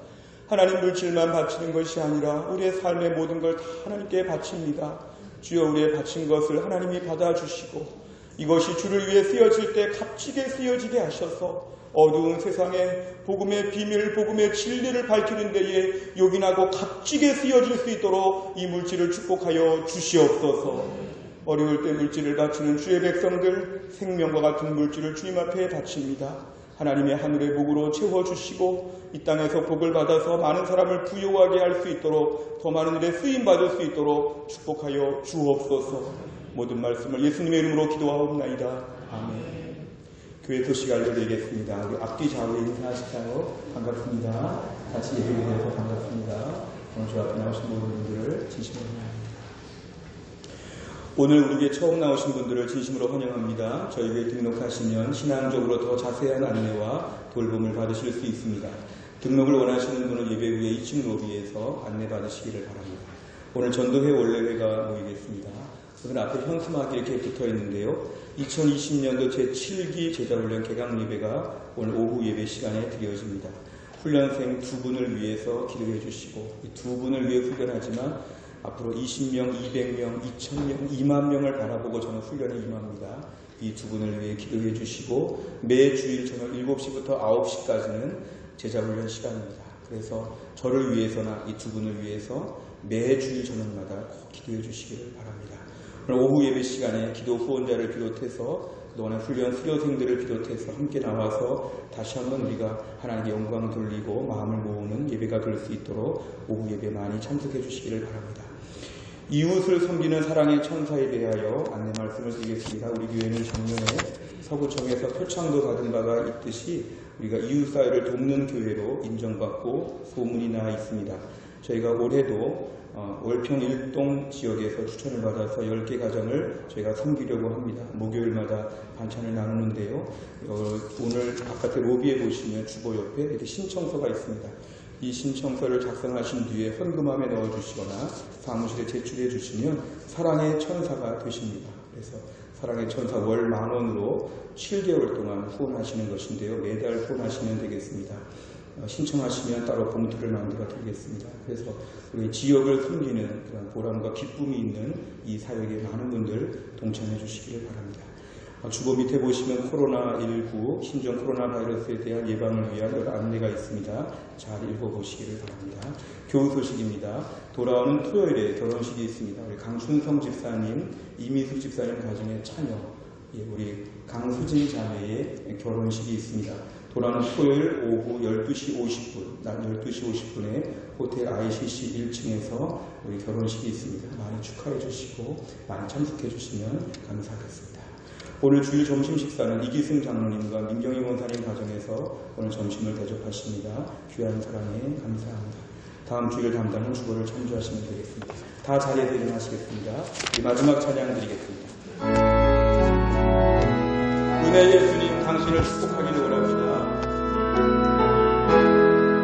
하나님, 물질만 바치는 것이 아니라 우리의 삶의 모든 걸 다 하나님께 바칩니다. 주여, 우리의 바친 것을 하나님이 받아주시고 이것이 주를 위해 쓰여질 때 값지게 쓰여지게 하셔서 어두운 세상에 복음의 비밀, 복음의 진리를 밝히는 데에 요긴하고 값지게 쓰여질 수 있도록 이 물질을 축복하여 주시옵소서. 어려울 때 물질을 바치는 주의 백성들, 생명과 같은 물질을 주님 앞에 바칩니다. 하나님의 하늘의 복으로 채워주시고 이 땅에서 복을 받아서 많은 사람을 부요하게 할 수 있도록, 더 많은 일에 쓰임받을 수 있도록 축복하여 주옵소서. 모든 말씀을 예수님의 이름으로 기도하옵나이다. 아멘. 교회 소식 알려드리겠습니다. 우리 앞뒤 좌우에 인사하실까요? 반갑습니다. 같이 예배에 대해서 반갑습니다. 오늘 주 앞에 나오신 모든 분들을 진심으로 환영합니다. 오늘 우리에게 처음 나오신 분들을 진심으로 환영합니다. 저희에게 등록하시면 신앙적으로 더 자세한 안내와 돌봄을 받으실 수 있습니다. 등록을 원하시는 분은 예배 후에 2층 로비에서 안내 받으시기를 바랍니다. 오늘 전도회 원래회가 모이겠습니다. 오늘 앞에 현수막이 이렇게 붙어 있는데요. 2020년도 제7기 제자훈련 개강 예배가 오늘 오후 예배 시간에 드려집니다. 훈련생 2분을 위해서 기도해 주시고, 이 2분을 위해 훈련하지만 앞으로 20명, 200명, 2000명, 2만 명을 바라보고 저는 훈련에 임합니다. 이 2분을 위해 기도해 주시고, 매주일 저녁 7시부터 9시까지는 제자훈련 시간입니다. 그래서 저를 위해서나 이 2분을 위해서 매주일 저녁마다 꼭 기도해 주시기를 바랍니다. 오늘 오후 예배 시간에 기도 후원자를 비롯해서 그동안의 훈련 수료생들을 비롯해서 함께 나와서 다시 한번 우리가 하나님께 영광 돌리고 마음을 모으는 예배가 될 수 있도록 오후 예배 많이 참석해 주시기를 바랍니다. 이웃을 섬기는 사랑의 천사에 대하여 안내 말씀을 드리겠습니다. 우리 교회는 작년에 서구청에서 표창도 받은 바가 있듯이 우리가 이웃 사회를 돕는 교회로 인정받고 소문이 나 있습니다. 저희가 올해도 월평 일동 지역에서 추천을 받아서 10개 가정을 저희가 섬기려고 합니다. 목요일마다 반찬을 나누는데요. 오늘 바깥에 로비에 보시면 주보 옆에 이렇게 신청서가 있습니다. 이 신청서를 작성하신 뒤에 헌금함에 넣어주시거나 사무실에 제출해 주시면 사랑의 천사가 되십니다. 그래서 사랑의 천사 월 10,000원으로 7개월 동안 후원하시는 것인데요. 매달 후원하시면 되겠습니다. 신청하시면 따로 봉투를 만들어 드리겠습니다. 그래서 우리 지역을 섬기는 그런 보람과 기쁨이 있는 이 사역에 많은 분들 동참해 주시기를 바랍니다. 주보 밑에 보시면 코로나19 신종 코로나 바이러스에 대한 예방을 위한 여러 안내가 있습니다. 잘 읽어보시기를 바랍니다. 교우 소식입니다. 돌아오는 토요일에 결혼식이 있습니다. 우리 강순성 집사님, 이미숙 집사님 가정의 차녀, 우리 강수진 자매의 결혼식이 있습니다. 돌아오는 토요일 오후 12시 50분, 낮 12시 50분에 호텔 ICC 1층에서 우리 결혼식이 있습니다. 많이 축하해 주시고 많이 참석해 주시면 감사하겠습니다. 오늘 주일 점심 식사는 이기승 장로님과 민경희 원사님 가정에서 오늘 점심을 대접하십니다. 귀한 사랑에 감사합니다. 다음 주일 담당은 주보를 참조하시면 되겠습니다. 다 자리에서 일어나시겠습니다. 마지막 찬양 드리겠습니다. 은혜 예수님 당신을 축복하기를 원합니다.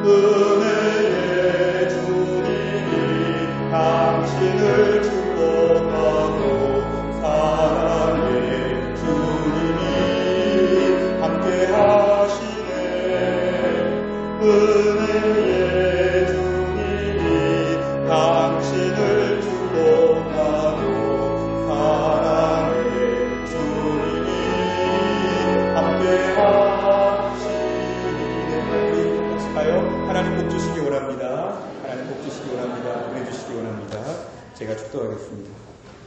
은혜의 주님이 당신을 축복하고 제가 축도하겠습니다.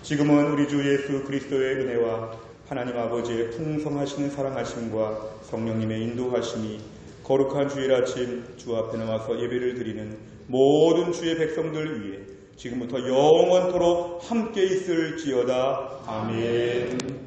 지금은 우리 주 예수 그리스도의 은혜와 하나님 아버지의 풍성하시는 사랑하심과 성령님의 인도하심이 거룩한 주일 아침 주 앞에 나와서 예배를 드리는 모든 주의 백성들 위해 지금부터 영원토록 함께 있을지어다. 아멘.